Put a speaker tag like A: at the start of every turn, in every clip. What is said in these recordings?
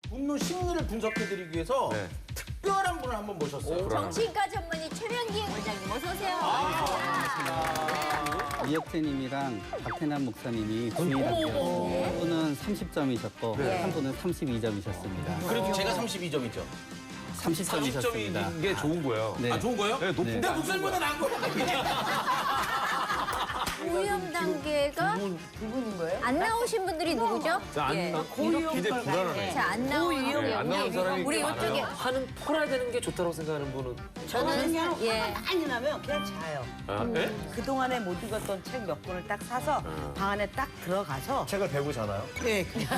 A: 분노 심리를 분석해드리기 위해서
B: 네.
A: 특별한 분을 한번 모셨어요.
C: 정치인과 전문의 최명기 원장님 어서 오세요.
D: 이혁재님이랑 박태남 목사님이 주의하셨고 한 분은 30점이셨고 한 분은 32점이셨습니다.
A: 그래도 제가 32점이죠.
D: 30점이셨습니다.
B: 30점인 게 좋은 거예요.
D: 네.
A: 아, 좋은 거예요?
B: 네, 높은
A: 근데 목소리보다 나은 거예요.
C: 고위험 단계가 두 분인 거예요? 안 나오신 분들이 누구죠?
B: 안 나오고 굉장히 불안하네.
C: 자, 안 나오는
B: 네, 안 나온 사람이
C: 우리
B: 꽤 많아요.
C: 이쪽에
E: 화는 풀어야 되는 게 좋다고 생각하는 분은
C: 저는 예.
F: 많이 나면 그냥 자요.
B: 아, 네?
F: 그동안에 못 읽었던 책 몇 권을 딱 사서 방 안에 딱 들어가서
G: 책을 배우잖아요.
F: 네, 그냥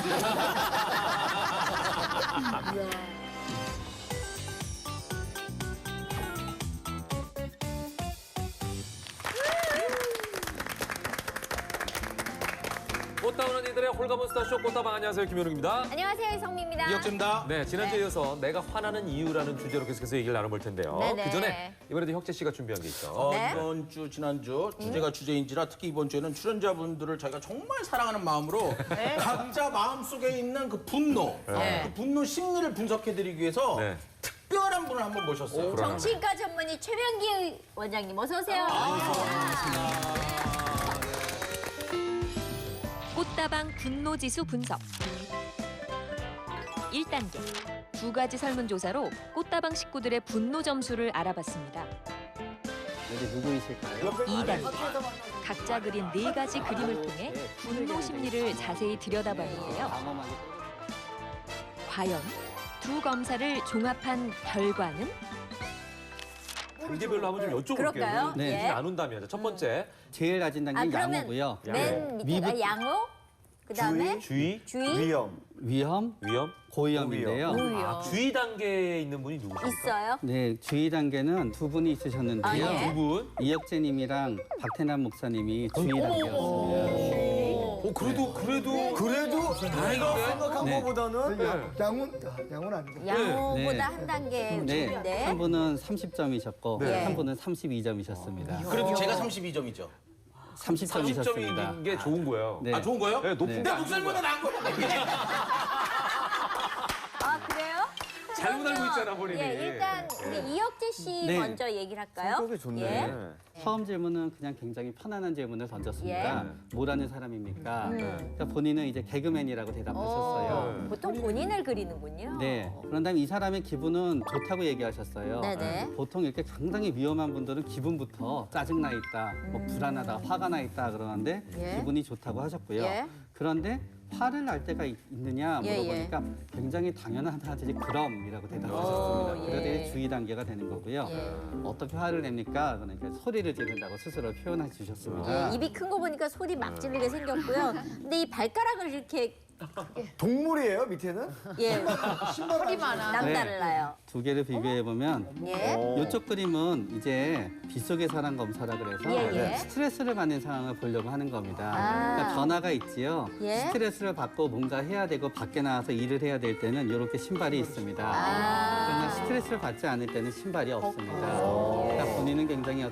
B: 꽃다운 언니들의 홀가분 스타쇼 꽃다방 안녕하세요. 김현욱입니다.
C: 안녕하세요, 이성미입니다.
A: 이혁재입니다.
B: 네, 지난주에
C: 네.
B: 이어서 내가 화나는 이유라는 주제로 계속해서 얘기를 나눠볼 텐데요.
C: 네네.
B: 그전에 이번에도 혁재 씨가 준비한 게 있죠.
C: 네.
A: 이번 주, 지난주 주제가 주제인지라 특히 이번 주에는 출연자분들을 저희가 정말 사랑하는 마음으로 각자 마음속에 있는 그 분노, 그 분노 심리를 분석해드리기 위해서
B: 네.
A: 특별한 분을 한번 모셨어요.
C: 정치인과 전문의 최명기 원장님 어서 오세요.
H: 꽃다방 분노지수 분석 1단계 두 가지 설문조사로 꽃다방 식구들의 분노 점수를 알아봤습니다.
D: 여기 누구이실까요?
H: 2단계 각자 그린 네 가지 그림을 통해 분노 심리를 자세히 들여다봤는데요.
D: 방어막이
H: 과연 두 검사를 종합한 결과는?
B: 단계별로 한번 좀 여쭤볼게요.
C: 그럴까요?
D: 네.
C: 예.
B: 나눈다면 첫 번째
D: 제일 낮은
C: 아,
D: 단계는
C: 그러면
D: 양호고요.
C: 맨 밑에가 양호, 그다음에
B: 주의,
C: 주의
G: 위험.
D: 위험,
B: 위험,
D: 고위험인데요.
C: 고위험.
B: 주의 단계에 있는 분이 누구십니까?
C: 있어요.
D: 네, 주의 단계는 두 분이 있으셨는데요.
C: 아, 예?
B: 두 분?
D: 이혁재님이랑 박태남 목사님이 주의 단계였습니다.
B: 그래도
G: 내가 생각한
D: 네.
G: 것보다는
B: 네.
G: 양은 아니고.
C: 양호보다
D: 네.
C: 한 단계
D: 네,
C: 좋은데.
D: 한 분은 30점이셨고
C: 네.
D: 한 분은 32점이셨습니다.
A: 그래도 제가 32점이죠.
D: 30점이셨습니다.
B: 30점인 게 좋은 거예요.
D: 네.
A: 아, 좋은 거예요?
B: 네, 높은
D: 네.
B: 게
A: 근데
B: 안 좋은
A: 목소리보다
B: 거야.
A: 나은 거예요.
C: 아, 그래요?
B: 잘못 알고
C: 그러면,
B: 있잖아, 본인이.
C: 예, 일단 우리 이혁재 씨
D: 네.
C: 먼저 얘기를 할까요?
G: 성격이 좋네.
C: 예.
D: 처음 질문은 그냥 굉장히 편안한 질문을 던졌습니다.
C: 예.
D: 뭐라는 사람입니까? 그러니까 본인은 이제 개그맨이라고 대답하셨어요.
C: 보통 본인을 그리는군요.
D: 네. 그런 다음에 이 사람의 기분은 좋다고 얘기하셨어요.
C: 네네.
D: 보통 이렇게 상당히 위험한 분들은 기분부터 짜증나 있다, 뭐 불안하다, 화가 나 있다 그러는데
C: 예.
D: 기분이 좋다고 하셨고요.
C: 예.
D: 그런데 화를 날 때가 있느냐
C: 예,
D: 물어보니까 굉장히 당연한 하듯이 그럼이라고 대답하셨습니다.
C: 오,
D: 그래서
C: 예.
D: 이제 주의 단계가 되는 거고요.
C: 예.
D: 어떻게 화를 냅니까? 그러니까 소리를 지른다고 스스로 표현해 주셨습니다.
C: 예, 입이 큰 거 보니까 소리 막 지르게 생겼고요. 근데 이 발가락을 이렇게
G: 동물이에요, 밑에는?
C: 예
G: 신발이 많아.
C: 남달라요.
D: 두 개를 비교해 보면
C: 예.
D: 이쪽 그림은 이제 빗속의 사람 검사라 그래서
C: 예, 예.
D: 스트레스를 받는 상황을 보려고 하는 겁니다.
C: 아.
D: 그러니까 변화가 있지요.
C: 예.
D: 스트레스를 받고 뭔가 해야 되고 밖에 나와서 일을 해야 될 때는 이렇게 신발이 있습니다.
C: 아.
D: 그러나 스트레스를 받지 않을 때는 신발이 없습니다. 그러니까 본인은 굉장히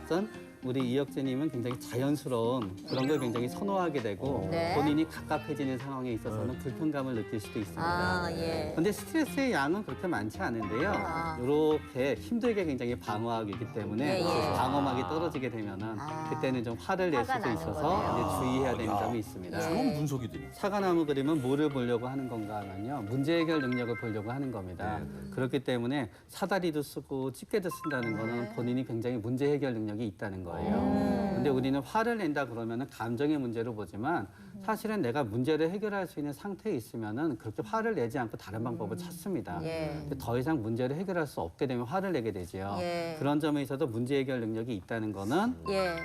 D: 우리 이혁재님은 굉장히 자연스러운 그런 걸 굉장히 선호하게 되고
C: 네.
D: 본인이 갑갑해지는 상황에 있어서는 불편감을 느낄 수도 있습니다.
C: 아, 예.
D: 근데 스트레스의 양은 그렇게 많지 않은데요.
C: 아.
D: 이렇게 힘들게 굉장히 방어하기 때문에
C: 예, 예.
D: 방어막이 떨어지게 되면은
C: 아.
D: 그때는 좀 화를 낼
C: 화가
D: 수도
C: 나는
D: 있어서
C: 거네요.
D: 이제 주의해야 되는 점이 있습니다.
A: 좋은 분석이 되네.
D: 사과나무 그림은 뭐를 보려고 하는 건가 하면요. 문제 해결 능력을 보려고 하는 겁니다. 그렇기 때문에 사다리도 쓰고 집게도 쓴다는 거는 본인이 굉장히 문제 해결 능력이 있다는 거예요. 근데 우리는 화를 낸다 그러면은 감정의 문제로 보지만 사실은 내가 문제를 해결할 수 있는 상태에 있으면은 그렇게 화를 내지 않고 다른 방법을 찾습니다.
C: 예.
D: 근데 더 이상 문제를 해결할 수 없게 되면 화를 내게 되지요.
C: 예.
D: 그런 점에 있어서 문제 해결 능력이 있다는 거는
C: 예.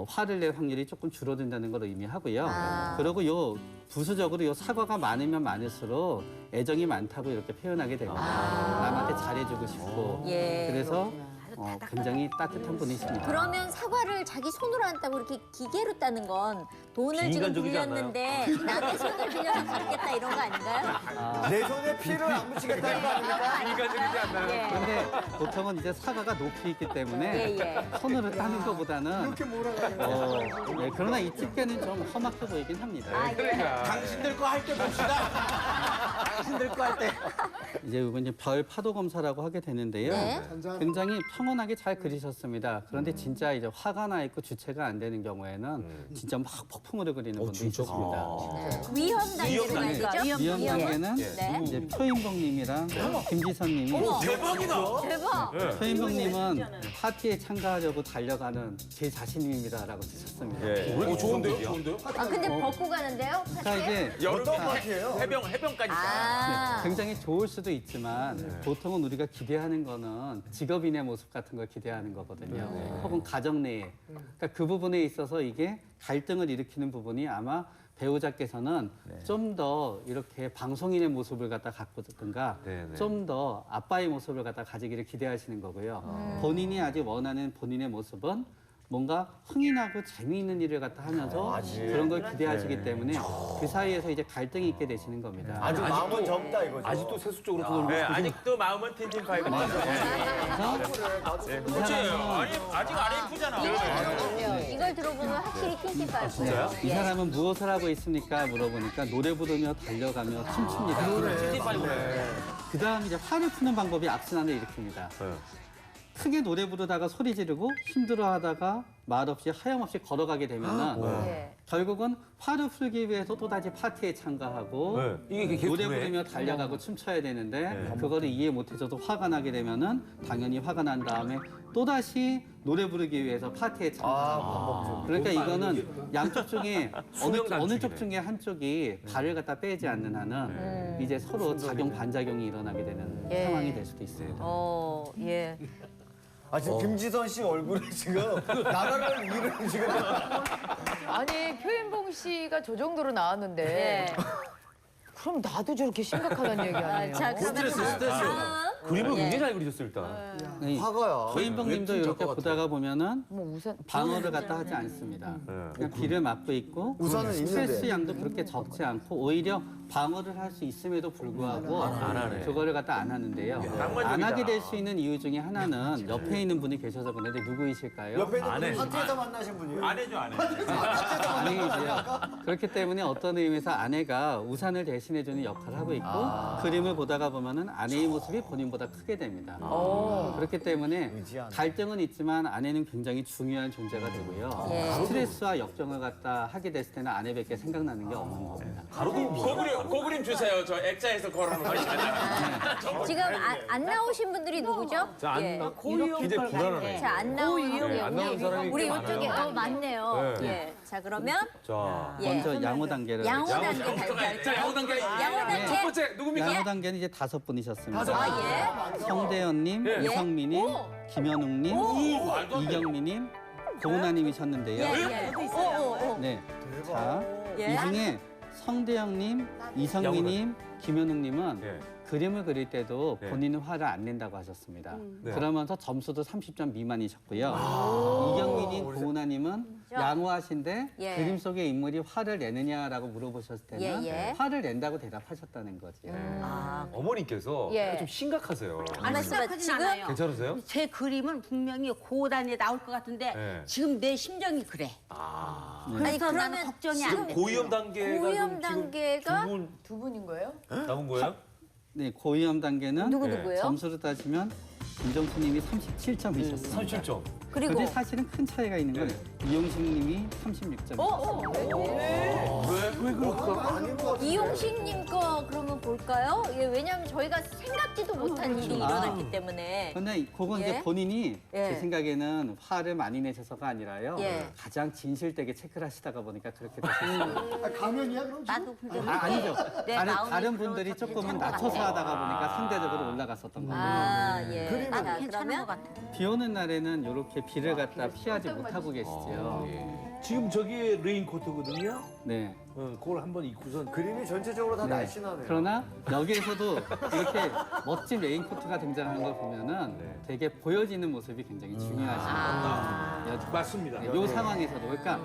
D: 화를 낼 확률이 조금 줄어든다는 걸 의미하고요.
C: 아.
D: 그리고 부수적으로 사과가 많으면 많을수록 애정이 많다고 이렇게 표현하게 됩니다. 남한테 잘해주고 싶고.
C: 예.
D: 그래서 굉장히 따뜻한 분이십니다.
C: 그러면 사과를 자기 손으로 안 따고 이렇게 기계로 따는 건 돈을 지금
B: 비인간적이지
C: 빌렸는데 남의 손을 빌려서 갚겠다 이런 거 아닌가요?
G: 내 손에 피를 안 묻히겠다는 거 아닙니까?
B: 인간적이지 않나요?
C: 예.
D: 그런데 보통은 이제 사과가 높이 있기 때문에
C: 예.
D: 손으로 따는 것보다는
G: 이렇게 몰아가지고.
D: 네, 그러나 이 집게는 좀 험악해 보이긴 합니다.
C: 아, 예.
A: 당신들 거 할 때 봅시다. 당신들 거 할 때.
D: 이제 이건 이제 별 파도 검사라고 하게 되는데요.
C: 네.
D: 굉장히 평온하게 잘 그리셨습니다. 그런데 진짜 이제 화가 나 있고 주체가 안 되는 경우에는 진짜 막 폭풍으로 그리는 분도 있었습니다.
C: 위험 단계로 가야 되죠?
D: 위험 단계는
C: 네.
D: 이제 표인봉님이랑 김지선님이
A: 대박이다.
C: 대박.
D: 표인봉님은 파티에 참가하려고 달려가는 제 자신입니다라고 쓰셨습니다.
A: 오, 좋은데요? 좋은데요?
C: 아 근데 벗고 가는데요?
D: 그러니까 이제
G: 어떤 파티예요?
A: 해변까지.
C: 아.
D: 굉장히 좋을 수도 있지만 보통은 우리가 기대하는 거는 직업인의 모습 같은 걸 기대하는 거거든요. 혹은 가정 내에. 그러니까 그 부분에 있어서 이게 갈등을 일으키는 부분이 아마 배우자께서는 좀 더 이렇게 방송인의 모습을 갖다 갖고든가 좀 더 아빠의 모습을 갖다 가지기를 기대하시는 거고요. 본인이 아직 원하는 본인의 모습은 뭔가 흥이 나고 재미있는 일을 갖다 하면서 그런 걸 기대하시기 때문에 그 사이에서 이제 갈등이 있게 되시는 겁니다.
G: 아직 마음은 젊다 이거죠.
B: 아직도 세속적으로 그걸
A: 네, 아직도 마음은 틴틴파이브. 그렇지. 아니, 아직 안 예쁘잖아.
C: 이걸 들어보면 확실히 틴틴파이브예요.
D: 이 사람은 무엇을 하고 있습니까? 물어보니까 노래 부르며 달려가며 춤춥니다. 그 다음 이제 화를 푸는 방법이 악순환을 일으킵니다. 크게 노래 부르다가 소리 지르고 힘들어하다가 말없이 하염없이 걸어가게 되면은
C: 예.
D: 결국은 화를 풀기 위해서 또다시 파티에 참가하고
B: 이게 계속
D: 노래
B: 그래?
D: 부르며 달려가고 춤춰야 되는데 그거를 이해 못해줘도 화가 나게 되면은 당연히 화가 난 다음에 또다시 노래 부르기 위해서 파티에 참가하고 그러니까 이거는 양쪽 중에 어느 쪽 중에 한쪽이 발을 갖다 빼지 않는 한은 이제 서로 작용 반작용이 일어나게 되는
C: 예.
D: 상황이 될 수도 있습니다.
C: 예.
G: 아 지금 김지선 씨 얼굴에 지금 나가는 일을 지금
I: 아니 표인봉 씨가 저 정도로 나왔는데
C: 예.
I: 그럼 나도 저렇게 심각하다는 얘기 아니에요?
C: 자, 그러면 다음.
B: 그림을
C: 예.
B: 굉장히 잘 그리셨어요, 일단.
D: 네,
G: 화가야.
D: 조인봉님도 이렇게 보다가 보면은
I: 뭐 우선
D: 방어를 갖다 하지 않습니다. 그냥 비를 맞고 있고
G: 우산은
D: 스트레스
G: 있는데.
D: 양도 그렇게 적지 않고 오히려 방어를 할 수 있음에도 불구하고 그거를 갖다 안 하는데요. 안 하게 될 수 있는 이유 중에 하나는 옆에 있는 분이 계셔서 그런데 누구이실까요?
G: 옆에 있는 분이 파티에서 만나신 분이에요.
A: 아내죠, 아내.
D: 아내이고요. 그렇기 때문에 어떤 의미에서 아내가 우산을 대신해주는 역할을 하고 있고 그림을 보다가 보면은 아내의 모습이 본인보다 크게 됩니다. 그렇기 때문에
G: 의지하네.
D: 갈등은 있지만 아내는 굉장히 중요한 존재가 되고요.
C: 예.
D: 스트레스와 역정을 갖다 하게 됐을 때는 아내밖에 생각나는 게 없는 겁니다.
A: 고그림 주세요. 저 액자에서 걸어놓은 거 있잖아요.
C: 지금 안 나오신 분들이 누구죠? 예.
B: 굉장히 불안하네.
C: 자, 안 나오는
B: 안 나오는 사람이
C: 우리
B: 꽤
C: 이쪽에 많네요.
B: 네.
C: 예. 자, 그러면
B: 자,
C: 예.
D: 먼저 양호 단계를
C: 양호 단계 발표.
A: 자, 양호 단계.
C: 양호 단계.
B: 첫 번째 누굽니까?
D: 양호 단계는 이제 5분이셨습니다.
C: 아, 예.
D: 성대현님, 이성민님, 김현웅님, 이경미님, 고은아님이셨는데요.
C: 예. 오.
D: 네. 자,
C: 예.
D: 이 중에 성대영님, 이성민님, 김현웅님은
B: 예.
D: 그림을 그릴 때도
B: 네.
D: 본인은 화를 안 낸다고 하셨습니다.
B: 네.
D: 그러면서 점수도 30점 미만이셨고요. 이경민님, 고은아님은 양호하신데
C: 예.
D: 그림 속의 인물이 화를 내느냐라고 물어보셨을 때는
C: 예.
D: 화를 낸다고 대답하셨다는 거죠.
B: 어머님께서
I: 예.
B: 좀 심각하세요.
C: 알았어요. 지금
B: 괜찮으세요?
F: 제 그림은 분명히 고단에 나올 것 같은데
B: 네.
F: 지금 내 심정이 그래.
C: 아니
F: 그래서 나는
C: 그러면
F: 걱정이 안 돼.
B: 고위험 단계가
C: 고위험
B: 지금
C: 단계가
I: 두 분인 거예요?
B: 남은 거예요?
D: 네, 고위험 단계는
C: 누구예요?
D: 점수로 따지면 김정수님이 37점이셨어요.
B: 37점.
C: 그리고
D: 근데 사실은 큰 차이가 있는 건 이용식님이 36점.
A: 왜 그럴까?
C: 이용식님 거 그러면 볼까요? 예, 왜냐하면 저희가 생각지도 못한 일이 일어났기 때문에.
D: 근데 그건
C: 예?
D: 이제 본인이
C: 예.
D: 제 생각에는 화를 많이 내셔서가 아니라요.
C: 예.
D: 가장 진실되게 체크를 하시다가 보니까 그렇게 되셨어요.
G: 가면이야 그럼?
F: 나도 근데
D: 아니죠.
F: 내
D: 다른
F: 마음이
D: 분들이
F: 그런
D: 조금은
F: 것
D: 낮춰서
F: 같아.
D: 하다가 보니까 상대적으로 올라갔었던 거예요.
C: 아, 예.
F: 나도
C: 자,
F: 괜찮은 것
C: 그러면
F: 같아.
D: 비 오는 날에는 이렇게 비를 갖다 피하지 못하고 계시죠.
J: 지금 저게 레인코트거든요.
D: 네.
J: 그걸 한번 입고선
G: 그림이 전체적으로 다
D: 네.
G: 날씬하네요.
D: 그러나 여기에서도 이렇게 멋진 레인코트가 등장하는 걸 보면은 되게 보여지는 모습이 굉장히 중요하십니다.
J: 맞습니다.
D: 네, 요 상황에서도 그러니까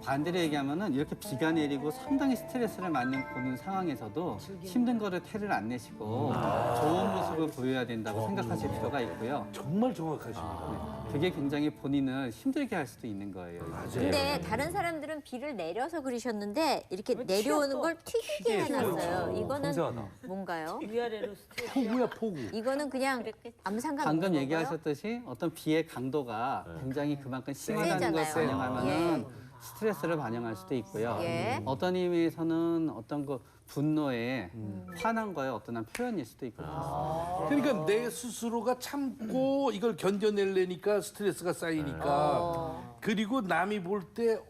D: 반대로 얘기하면은 이렇게 비가 내리고 상당히 스트레스를 보는 상황에서도 힘든 거를 태를 안 내시고 좋은 모습을 보여야 된다고 생각하실 필요가 있고요.
J: 정말 정확하십니다.
D: 그게 굉장히 본인을 힘들게 할 수도 있는 거예요.
C: 근데 다른 사람들은 비를 내려서 그리셨는데 이렇게 내려오는 걸 튀기게 해놨어요. 이거는
B: 섬세하다.
C: 뭔가요?
F: 위아래로 스트레스.
J: 포구야 포구.
C: 이거는 그냥 암상각
D: 방금
C: 건가요?
D: 얘기하셨듯이 어떤 비의 강도가 굉장히 그만큼 심하다는 걸
C: 세잖아요.
D: 반영하면은 스트레스를 반영할 수도 있고요.
C: 예.
D: 어떤 의미에서는 어떤 그 분노에 화난 거에 어떤 한 표현일 수도 있거든요.
J: 그러니까 내 스스로가 참고 이걸 견뎌내려니까 스트레스가 쌓이니까 그리고 남이 볼 때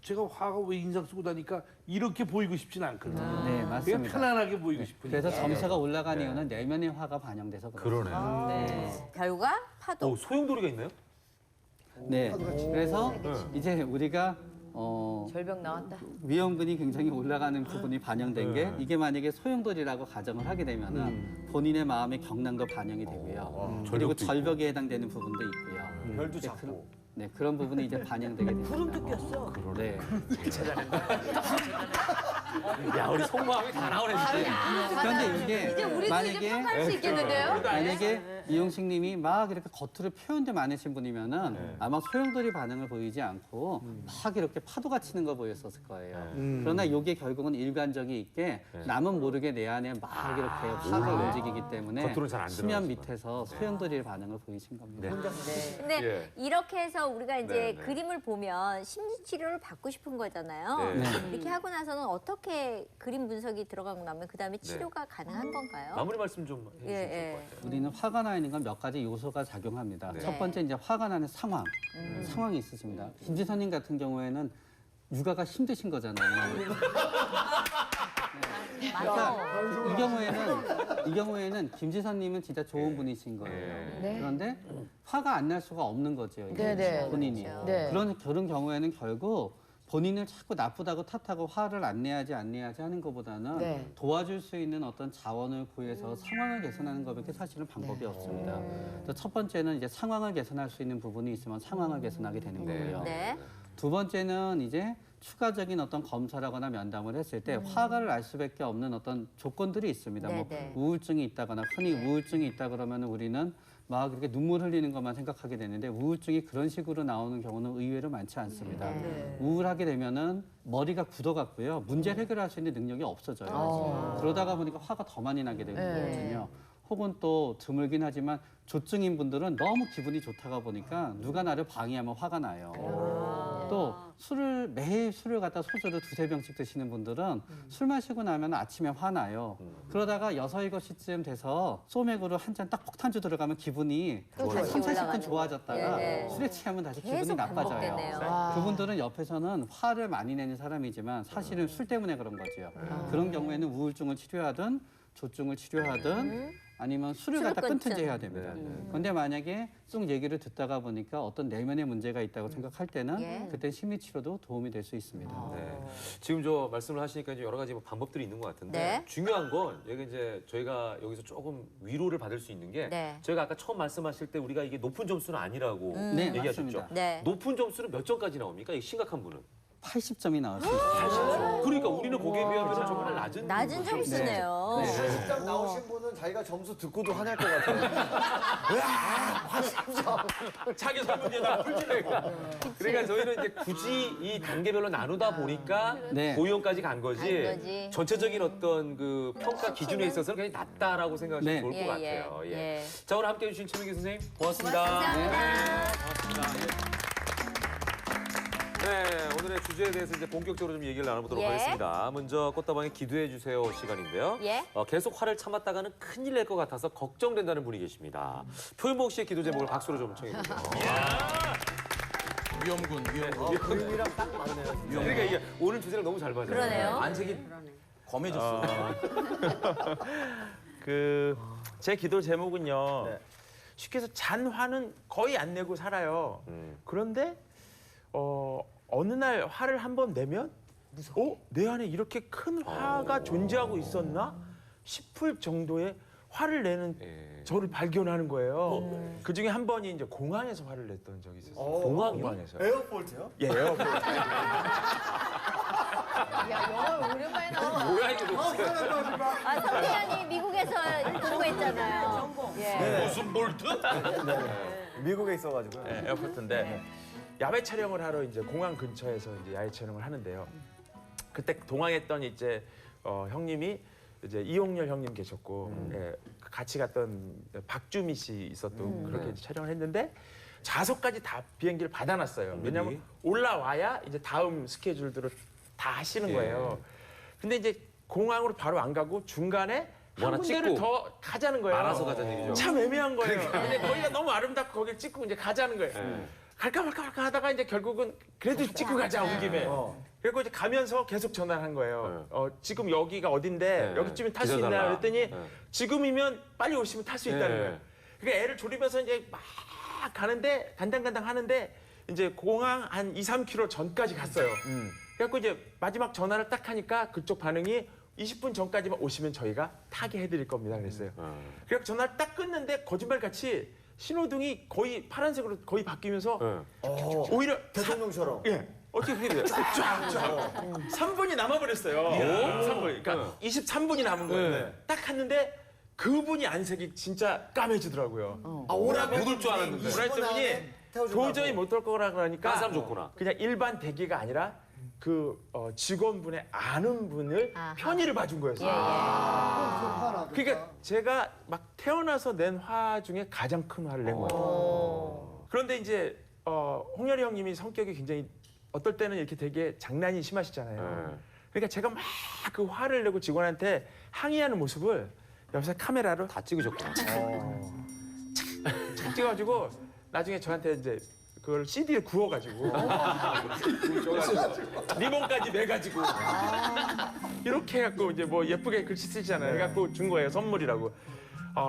J: 제가 화가 왜 인상 쓰고 다니까 이렇게 보이고 싶진 않거든요.
D: 네,
J: 그냥
D: 맞습니다.
J: 편안하게 보이고 싶으니까.
D: 그래서 점수가 올라간 이유는 내면의 화가 반영돼서 그렇습니다.
C: 네. 결과 파도.
B: 소용돌이가 있나요?
D: 네, 그래서 이제 우리가
I: 절벽 나왔다.
D: 위험군이 굉장히 올라가는 부분이 반영된 게 이게 만약에 소용돌이라고 가정을 하게 되면은 본인의 마음의 경랑도 반영이 되고요. 그리고 절벽에 해당되는 부분도 있고요.
G: 별도
D: 네,
G: 작고.
D: 네, 그런 부분이 이제 반영되게 됩니다.
F: 구름도 꼈어.
D: 네.
B: 야, 우리 속마음이 다 나오네, 진짜.
D: 그런데 이게
I: 이제 우리도 이제
D: 만약에
I: 평가할 수 있겠는데요?
D: 만약에 이용식 님이 막 이렇게 겉으로 표현도 많으신 분이면은 아마 소용돌이 반응을 보이지 않고 막 이렇게 파도가 치는 거 보였었을 거예요. 그러나 이게 결국은 일관적이 있게 남은 모르게 내 안에 막 이렇게 화가 움직이기 때문에
B: 겉으로는 잘안
D: 수면
B: 드러나지만.
D: 밑에서 소용돌이 반응을 보이신 겁니다.
C: 근데
B: 예.
C: 이렇게 해서 우리가 이제
B: 네, 네.
C: 그림을 보면 심리 치료를 받고 싶은 거잖아요.
B: 네.
C: 이렇게 하고 나서는 어떻게 그림 분석이 들어가고 나면 그다음에 치료가 가능한 건가요?
B: 마무리 말씀 좀 해주시면
C: 예,
B: 좋을
C: 예.
B: 것 같아요.
D: 우리는 화가 나 있는 건 몇 가지 요소가 작용합니다.
B: 네.
D: 첫 번째 이제 화가 나는 상황, 상황이 있으십니다. 김지선님 같은 경우에는 육아가 힘드신 거잖아요. 그러니까 이 경우에는 김지선님은 진짜 좋은 분이신 거예요.
I: 네.
D: 그런데 화가 안 날 수가 없는 거죠. 이게
I: 네, 네.
D: 본인이.
I: 네.
D: 그런 경우에는 결국 본인을 자꾸 나쁘다고 탓하고 화를 안 내야지 하는 것보다는
I: 네.
D: 도와줄 수 있는 어떤 자원을 구해서 상황을 개선하는 것밖에 사실은 방법이 없습니다. 그래서 첫 번째는 이제 상황을 개선할 수 있는 부분이 있으면 상황을 개선하게 되는 거고요.
C: 네.
D: 두 번째는 이제 추가적인 어떤 검사라거나 면담을 했을 때 화가를 알 수밖에 없는 어떤 조건들이 있습니다.
C: 네,
D: 뭐
C: 네.
D: 우울증이 있다거나 흔히 우울증이 있다 그러면 우리는 막 이렇게 눈물 흘리는 것만 생각하게 되는데 우울증이 그런 식으로 나오는 경우는 의외로 많지 않습니다. 우울하게 되면은 머리가 굳어갖고요. 문제를 해결할 수 있는 능력이 없어져요. 그러다가 보니까 화가 더 많이 나게 되는 거거든요. 혹은 또 드물긴 하지만 조증인 분들은 너무 기분이 좋다가 보니까 누가 나를 방해하면 화가 나요. 또 매일 술을 갖다 소주를 2~3병씩 드시는 분들은 술 마시고 나면 아침에 화나요. 그러다가 6, 7시쯤 돼서 소맥으로 한 잔 딱 폭탄주 들어가면 기분이
C: 또 다시
D: 3, 40분
C: 올라가는
D: 좋아졌다가
C: 네.
D: 술에 취하면 다시 기분이
C: 계속
D: 나빠져요.
C: 반복되네요.
D: 그분들은 옆에서는 화를 많이 내는 사람이지만 사실은 술 때문에 그런 거죠. 그런 경우에는 우울증을 치료하든 조증을 치료하든 아니면 술을 갖다 끊든지 해야 됩니다. 그런데 만약에 쭉 얘기를 듣다가 보니까 어떤 내면의 문제가 있다고 생각할 때는
C: 예.
D: 그때 심리 치료도 도움이 될 수 있습니다.
B: 네. 지금 저 말씀을 하시니까 이제 여러 가지 뭐 방법들이 있는 것 같은데
C: 네.
B: 중요한 건 여기 이제 저희가 여기서 조금 위로를 받을 수 있는 게
C: 네.
B: 저희가 아까 처음 말씀하실 때 우리가 이게 높은 점수는 아니라고
D: 네,
B: 얘기하셨죠.
D: 맞습니다.
C: 네.
B: 높은 점수는 몇 점까지 나옵니까? 이 심각한 분은.
D: 80점이 나올 수 있어요.
B: 그러니까 우리는 거기에 비하면 정말 낮은
C: 낮은 점수네요.
G: 80점 나오신 분은 자기가 점수 듣고도 화날 것 같아요.
B: 자기 설문지에다 풀지니까. 그러니까 저희는 이제 굳이 이 단계별로 나누다 보니까
D: 네.
B: 고위험까지 간 거지.
C: 간 거지.
B: 전체적인 어떤 그 평가 기준에 있어서는 굉장히 낮다라고 생각하시면
D: 네.
B: 좋을 것
C: 예,
B: 같아요.
C: 예,
B: 예.
C: 예.
B: 자, 오늘 함께해 주신 최민기 선생님 고맙습니다.
C: 감사합니다.
B: 네, 오늘의 주제에 대해서 이제 본격적으로 좀 얘기를 나눠보도록
C: 예.
B: 하겠습니다. 먼저 꽃다방에 기도해 주세요 시간인데요.
C: 예.
B: 계속 화를 참았다가는 큰일 날 것 같아서 걱정된다는 분이 계십니다. 표현복 씨의 기도 제목을 박수로 좀 청해 주세요.
A: 위험군.
G: 그림이랑 딱 맞네요.
B: 그러니까 이게 오늘 주제를 너무 잘 맞아요.
C: 그러네요.
A: 안색이 검해졌어.
K: 제 기도 제목은요.
G: 네.
K: 쉽게 해서 잔 화는 거의 안 내고 살아요. 그런데 어느 날 화를 한 번 내면 내 안에 이렇게 큰 화가 존재하고 있었나 싶을 정도의 화를 내는 저를 발견하는 거예요. 그 중에 한 번이 이제 공항에서 화를 냈던 적이 있었어요. 공항에서.
G: 에어포트요?
K: 예, 에어포트.
I: 야, 영화 오랜만에 나와.
B: 뭐야 이게 도대체.
C: 아, 성진현이 미국에서 공부했잖아요. 예.
A: 무슨 볼트?
G: 미국에 있어가지고요.
K: 네, 에어포트인데 야외 촬영을 하러 이제 공항 근처에서 이제 야외 촬영을 하는데요. 그때 동항했던 이제 형님이 이제 이용렬 형님 계셨고 예, 같이 갔던 박주미 씨 있었던 그렇게 이제 촬영을 했는데 좌석까지 다 비행기를 받아놨어요. 왜냐하면 올라와야 이제 다음 스케줄들을 다 하시는 거예요. 근데 이제 공항으로 바로 안 가고 중간에
B: 뭐
K: 한
B: 하나
K: 군데를
B: 찍고
K: 더 가자는 거예요.
B: 말아서 가자는 얘기죠.
K: 참 애매한 거예요. 근데 거기가 너무 아름답고 거기를 찍고 이제 가자는 거예요. 갈까 말까 하다가 이제 결국은 그래도 찍고 가자 온 김에. 그리고 이제 가면서 계속 전화를 한 거예요. 지금 여기가 어딘데 여기쯤에 탈 수 있나
B: 기다려달라.
K: 그랬더니 지금이면 빨리 오시면 탈 수 있다는 거예요. 그러니까 애를 졸이면서 이제 막 가는데 간당간당 하는데 이제 공항 한 2-3km 전까지 갔어요. 그래갖고 이제 마지막 전화를 딱 하니까 그쪽 반응이 20분 전까지만 오시면 저희가 타게 해드릴 겁니다. 그랬어요. 그래서 전화를 딱 끊는데 거짓말같이 신호등이 거의 파란색으로 거의 바뀌면서 오히려
G: 대통령처럼.
K: 예. 어떻게 그렇게 돼요? 쫙쫙. 3분이 남아버렸어요. 3분. 그러니까 23분이 남은 거예요. 딱 갔는데 그분이 안색이 진짜 까매지더라고요.
G: 오라고
B: 못 올 줄 알았는데.
K: 오라이트 분이 도저히 못 올 거라 그러니까
B: 깐 사람 좋구나.
K: 그냥 일반 대기가 아니라 그 직원분의 아는 분을 편의를 봐준 거였어요. 그러니까 제가 막 태어나서 낸 화 중에 가장 큰 화를 낸 거예요. 그런데 이제 홍렬이 형님이 성격이 굉장히 어떨 때는 이렇게 되게 장난이 심하시잖아요. 그러니까 제가 막 그 화를 내고 직원한테 항의하는 모습을 옆에서 카메라로
B: 다 찍으셨구나.
K: 착 찍어가지고 나중에 저한테 이제 그걸 CD를 구워가지고 리본까지 매가지고 이렇게 해갖고 이제 뭐 예쁘게 글씨 쓰잖아요. 해갖고 준 거예요. 선물이라고.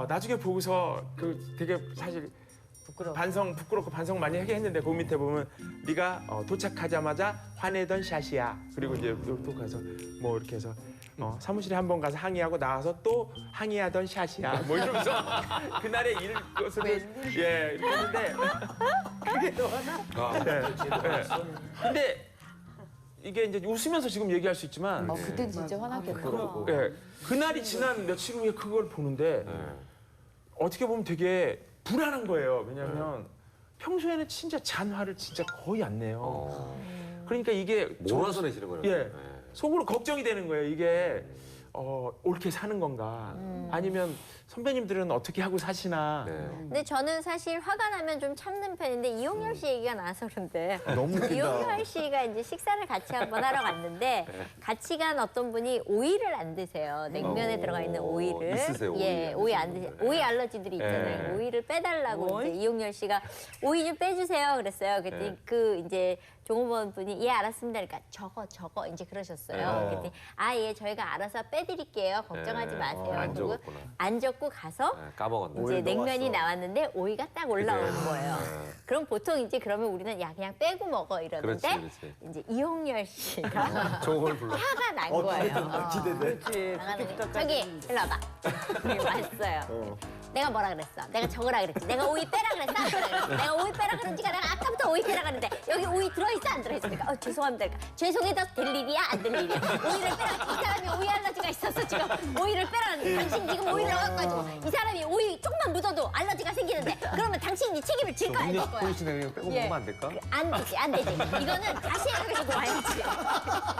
K: 나중에 보고서 그 되게 사실 부끄럽고 반성 많이 하게 했는데 그 밑에 보면 네가 도착하자마자 화내던 샷이야. 그리고 이제 또 가서 뭐 이렇게 해서 사무실에 한 번 가서 항의하고 나와서 또 항의하던 샷이야. 뭐 이러면서 그날의 것을 예 이렇게 했는데 그게 또 하나? 네. 근데 이게 이제 웃으면서 지금 얘기할 수 있지만
I: 그땐 진짜 화났겠다.
K: 예, 그날이 지난 며칠 후에 그걸 보는데 어떻게 보면 되게 불안한 거예요. 왜냐하면 평소에는 진짜 잔화를 진짜 거의 안 내요. 그러니까 이게
B: 몰아서 내시는 거예요.
K: 예, 속으로 걱정이 되는 거예요. 이게 옳게 사는 건가? 아니면 선배님들은 어떻게 하고 사시나?
C: 근데 저는 사실 화가 나면 좀 참는 편인데 이용렬 씨 얘기가 나와서 그런데
G: 너무 웃긴다.
C: 이용렬 씨가 이제 식사를 같이 한번 하러 갔는데 같이 간 어떤 분이 오이를 안 드세요. 냉면에 들어가 있는 오이를.
B: 있으세요, 오이
C: 예,
B: 안
C: 오이 안 드세요. 오이 알러지들이 있잖아요. 오이를 빼달라고 이제 이용렬 씨가 오이 좀 빼주세요. 그랬어요. 그랬더니 그 이제 종업원 분이 예 알았습니다. 그러니까 저거 이제 그러셨어요. 그랬더니 예 저희가 알아서 빼드릴게요. 걱정하지 마세요.
B: 안
C: 그리고
B: 적었구나.
C: 안 적고 가서
B: 까먹었네.
C: 이제 냉면이 나왔는데 오이가 딱 올라오는 거예요. 그럼 보통 이제 그러면 우리는 야 그냥 빼고 먹어 이러는데
B: 그렇지.
C: 이제 이용렬 씨가
B: 저걸 불러.
C: 화가 난 거예요.
G: 기대돼.
C: 나가는 저기 일로 와봐. 여기 왔어요. 내가 뭐라 그랬어? 내가 적으라 그랬지. 내가 오이 빼라 그랬어? 안 빼라 그랬어? 내가 오이 빼라 그러니까 내가 아까부터 오이 빼라 그랬는데 여기 오이 들어있어? 안 들어있습니까? 죄송합니다. 그러니까 죄송해도 될 일이야? 안 될 일이야? 오이를 빼라. 이 사람이 오이 알러지가 있어서 지금 오이를 빼라는데 당신 지금 오이를 넣어가지고 이 사람이 오이 조금만 묻어도 알러지가 생기는데 그러면 당신이 책임을 질 거야? 안 질 거야?
B: 그냥 빼고 먹으면 안 될까?
C: 안 되지, 안 되지. 이거는 다시 해가지고 와야지.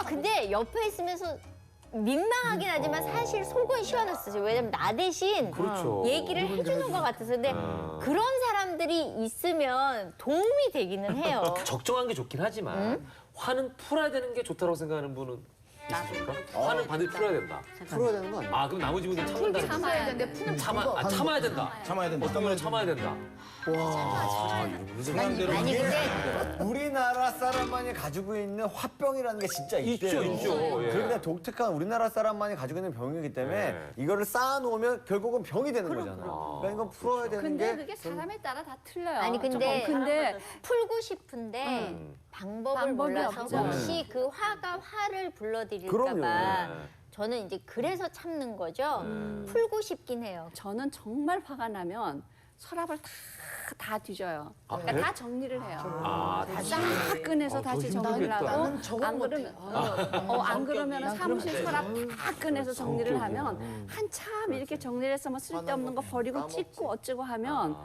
C: 근데 옆에 있으면서 민망하긴 하지만 사실 속은 시원했어요. 왜냐면 나 대신
B: 그렇죠.
C: 얘기를 해주는 것 같아서. 근데 그런 사람들이 있으면 도움이 되기는 해요.
B: 적정한 게 좋긴 하지만 화는 풀어야 되는 게 좋다고 생각하는 분은 있으십니까? 화는 반드시 풀어야 된다.
G: 풀어야 되는 거 아니야?
B: 그럼 나머지 분들 참는다.
I: 참아야 되는데 푸는
B: 참아야 된다.
A: 참아야 된다.
B: 어떤 분은 참아야 된다.
C: 아니 근데
G: 우리나라 사람만이 가지고 있는 화병이라는 게 진짜 있대요.
B: 있죠. 예.
G: 그런데 독특한 우리나라 사람만이 가지고 있는 병이기 때문에 이거를 쌓아놓으면 결국은 병이 되는 거잖아요. 그러니까 이건 풀어야 되는
I: 근데
G: 게
I: 그게 사람에 따라 다 틀려요.
C: 아니 근데
I: 근데
C: 풀고 싶은데 방법을
H: 방법이
C: 몰라서
H: 없죠.
C: 혹시 그 화가 화를 불러드릴까
G: 그럼요.
C: 봐
B: 네.
C: 저는 이제 그래서 참는 거죠. 풀고 싶긴 해요.
H: 저는 정말 화가 나면 서랍을 다 뒤져요. 그러니까 다 정리를 해요. 싹 꺼내서 다시 정리를 하고 안 그러면 안 그러면 사무실 서랍 다 꺼내서 정리를 하면 한참 이렇게 정리를 해서 뭐 쓸데없는 거 버리고 찢고 어쩌고 하면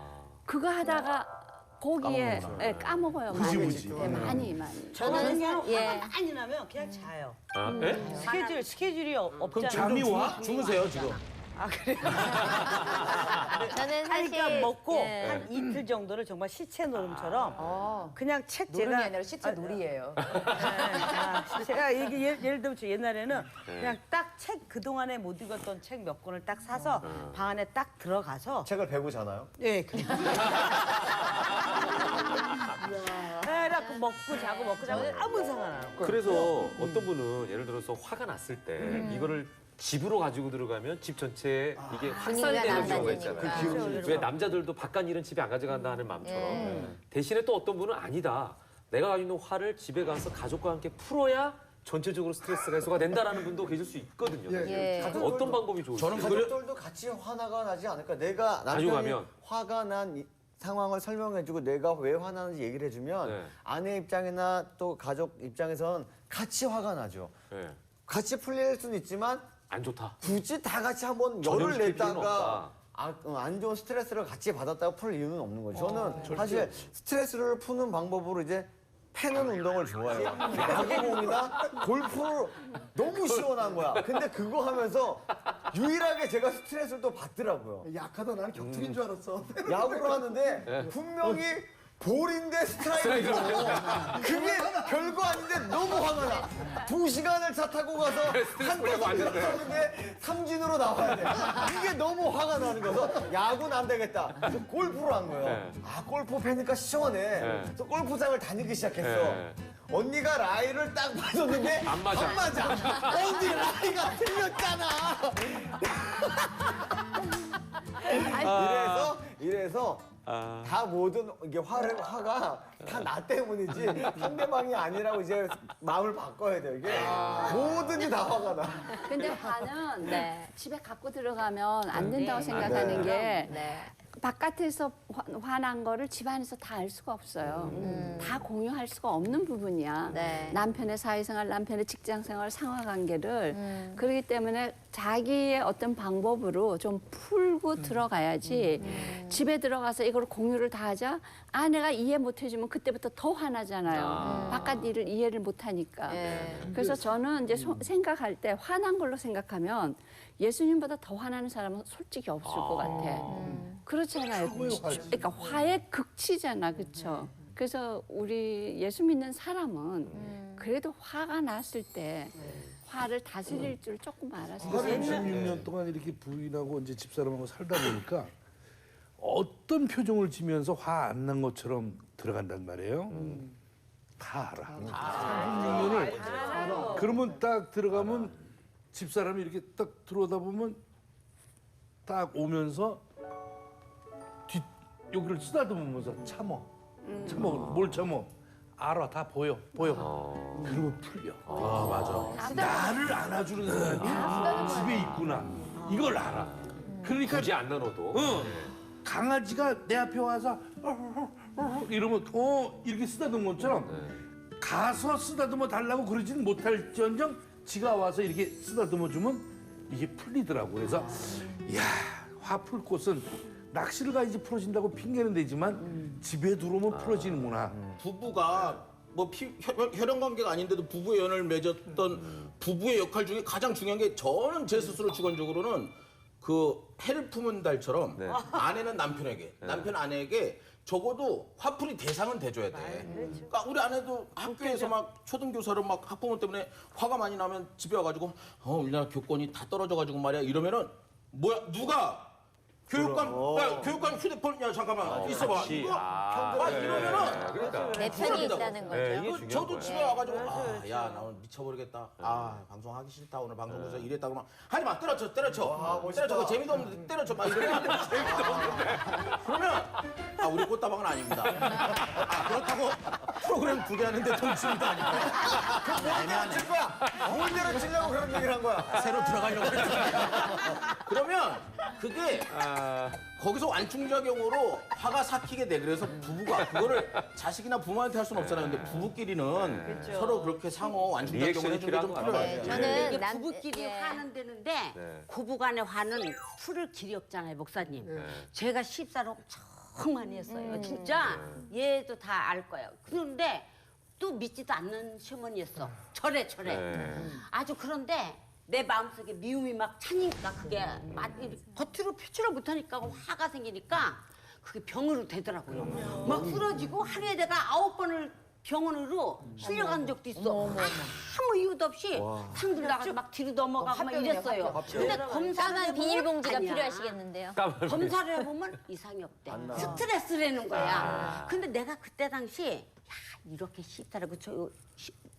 H: 그거 하다가 거기에 까먹어요. 많이.
F: 저는 그냥
C: 예.
F: 화가 많이 나면 그냥 자요.
B: 아, 네?
F: 스케줄이
A: 그럼
F: 없잖아요.
A: 잠이 와? 주무세요 지금.
F: 아 그래요?
C: 저는 사실
F: 그러니까 먹고
C: 예.
F: 한 이틀 정도를 정말 시체 노름처럼 그냥 책
I: 노름이
F: 제가
I: 아니라 시체 놀이예요.
F: 제가 이게 예를 들면 옛날에는 그냥 딱 책 그동안에 못 읽었던 책 몇 권을 딱 사서 방 안에 딱 들어가서
G: 책을 베고 자나요?
F: 예, 그냥. 그래갖고 먹고 자고 아무 상관 안 하고.
B: 그래서 어떤 분은 예를 들어서 화가 났을 때 이거를 집으로 가지고 들어가면 집 전체에 이게 확산되는 경우가 있잖아요. 왜 남자들도 바깥 일은 집에 안 가져간다 하는 마음처럼. 대신에 또 어떤 분은 아니다. 내가 가지고 있는 화를 집에 가서 가족과 함께 풀어야 전체적으로 스트레스가 해소가 된다라는 분도 계실 수 있거든요.
C: 예.
B: 어떤 방법이 좋을까요?
G: 저는 가족들도 같이 화나가 나지 않을까. 내가 남편이
B: 가면.
G: 화가 난 상황을 설명해주고 내가 왜 화나는지 얘기를 해주면
B: 네.
G: 아내 입장이나 또 가족 입장에선 같이 화가 나죠.
B: 네.
G: 같이 풀릴 수는 있지만
B: 안 좋다.
G: 굳이 다 같이 한번
B: 전혀
G: 열을
B: 시킬 필요는
G: 냈다가 안 좋은 스트레스를 같이 받았다고 풀 이유는 없는 거죠. 저는 사실 스트레스를 푸는 방법으로 이제 패는 운동을 좋아해요. 야구공이나 골프를 너무 시원한 거야. 근데 그거 하면서 유일하게 제가 스트레스를 또 받더라고요.
L: 약하다. 나는 격투기인 줄 알았어.
G: 야구를 하는데 분명히 볼인데 스트라이크고 그게 별거 아닌데 너무 화가 나. 2시간을 차 타고 가서 한 타석 들어섰는데 삼진으로 나와야 돼. 이게 너무 화가 나는 거서 야구는 안 되겠다. 그래서 골프를 한 거예요. 아 골프 패니까 시원해. 그래서 골프장을 다니기 시작했어. 언니가 라이를 딱 맞았는데
B: 안 맞아.
G: 언니 라이가 틀렸잖아. 이래서 다 모든 이게 화가 다 나 때문이지 상대방이 아니라고 이제 마음을 바꿔야 돼요. 이게 뭐든지 다 화가 나.
H: 근데 화는 집에 갖고 들어가면 안 된다고
C: 네.
H: 생각하는 게
C: 네.
H: 바깥에서 화난 거를 집안에서 다 알 수가 없어요. 다 공유할 수가 없는 부분이야.
C: 네.
H: 남편의 사회생활, 남편의 직장생활, 상하관계를. 그렇기 때문에 자기의 어떤 방법으로 좀 풀고 들어가야지 집에 들어가서 이걸 공유를 다 하자 아내가 이해 못 해주면 그때부터 더 화나잖아요. 바깥 일을 이해를 못 하니까. 그래서 저는 이제 생각할 때 화난 걸로 생각하면 예수님보다 더 화나는 사람은 솔직히 없을 것 같아. 그렇잖아요. 그러니까 화의 극치잖아, 그렇죠? 그래서 우리 예수 믿는 사람은 그래도 화가 났을 때 화를 다스릴 줄 조금 알았어요.
J: 36년 동안 이렇게 부인하고 이제 집사람하고 살다 보니까 어떤 표정을 지면서 화 안 난 것처럼 들어간단 말이에요. 다 알아. 36년을 그러면 딱 들어가면 집사람이 이렇게 딱 들어오다 보면 딱 오면서 여기를 쓰다듬으면서 참어. 뭘 참어? 알아, 다 보여. 그러면 풀려. 맞아. 나를 안아주는 사람이 집에 있구나. 이걸 알아. 그러니까
B: 굳이 안 나눠도.
J: 강아지가 내 앞에 와서 이러면 이렇게 쓰다듬은 것처럼 가서 쓰다듬어 달라고 그러지는 못할지언정 지가 와서 이렇게 쓰다듬어 주면 이게 풀리더라고. 그래서 이야, 화 풀 곳은 낚시를 가야지 풀어진다고 핑계는 되지만 집에 들어오면 풀어지는구나.
A: 부부가 뭐 혈연 관계가 아닌데도 부부의 연을 맺었던 부부의 역할 중에 가장 중요한 게 저는 제 스스로 주관적으로는 그 해를 품은 달처럼 아내는 남편에게, 남편 아내에게 적어도 화풀이 대상은 돼줘야 돼. 그러니까 우리 아내도 학교에서 막 초등교사로 막 학부모 때문에 화가 많이 나면 집에 와가지고 우리나라 교권이 다 떨어져가지고 말이야 이러면은 뭐야 누가 교육감, 야, 교육감 휴대폰, 야, 잠깐만, 있어봐.
B: 같이.
A: 이거,
B: 네.
A: 이러면은.
B: 그러니까.
C: 내 편이 있다는 거죠.
B: 네, 이게 중요한
A: 저도
B: 거예요.
A: 집에 와가지고, 야, 나 오늘 미쳐버리겠다. 방송하기 싫다. 오늘 방송국에서 이랬다. 그러면, 하지 마, 때려쳐. 때려쳐. 재미도 없는데 때려쳐. 막 이러면. 재미도 없는데. 그러면, 우리 꽃다방은 아닙니다. 그렇다고 프로그램 2개 하는데 돈 주는 거 아닙니다.
G: 뭘 칠 거야? 뭘 내려치려고 그런 얘기를 한 거야?
A: 새로 들어가려고 했잖아. 그러면 그게 거기서 완충작용으로 화가 삭히게 돼. 그래서 부부가 그거를 자식이나 부모한테 할 수는 없잖아요. 근데 부부끼리는 서로 그렇게 상호 완충작용을
B: 리액션이
A: 해주는 게 좀
B: 필요한 것
A: 필요해요.
C: 저는
M: 이게 부부끼리 화는 되는데
B: 네.
M: 부부간의 화는 풀을 길이 없잖아요, 목사님. 제가 십사를 엄청 많이 했어요. 진짜 얘도 다 알 거예요. 그런데 또 믿지도 않는 시어머니였어. 절에. 아주 그런데 내 마음속에 미움이 막 차니까 그게 겉으로 표출을 못하니까 화가 생기니까 그게 병으로 되더라고요. 막 쓰러지고 하루에 내가 9번을 병원으로 실려간 적도 있어. 아무 이유도 없이 상들 나가서 막 뒤로 넘어가고 막 이랬어요. 근데 검사를
C: 까만
M: 해보면
C: 비닐봉지가
M: 아니야.
C: 필요하시겠는데요.
M: 검사를 해보면 이상이 없대. 스트레스라는 거야. 근데 내가 그때 당시 야 이렇게 싫다라고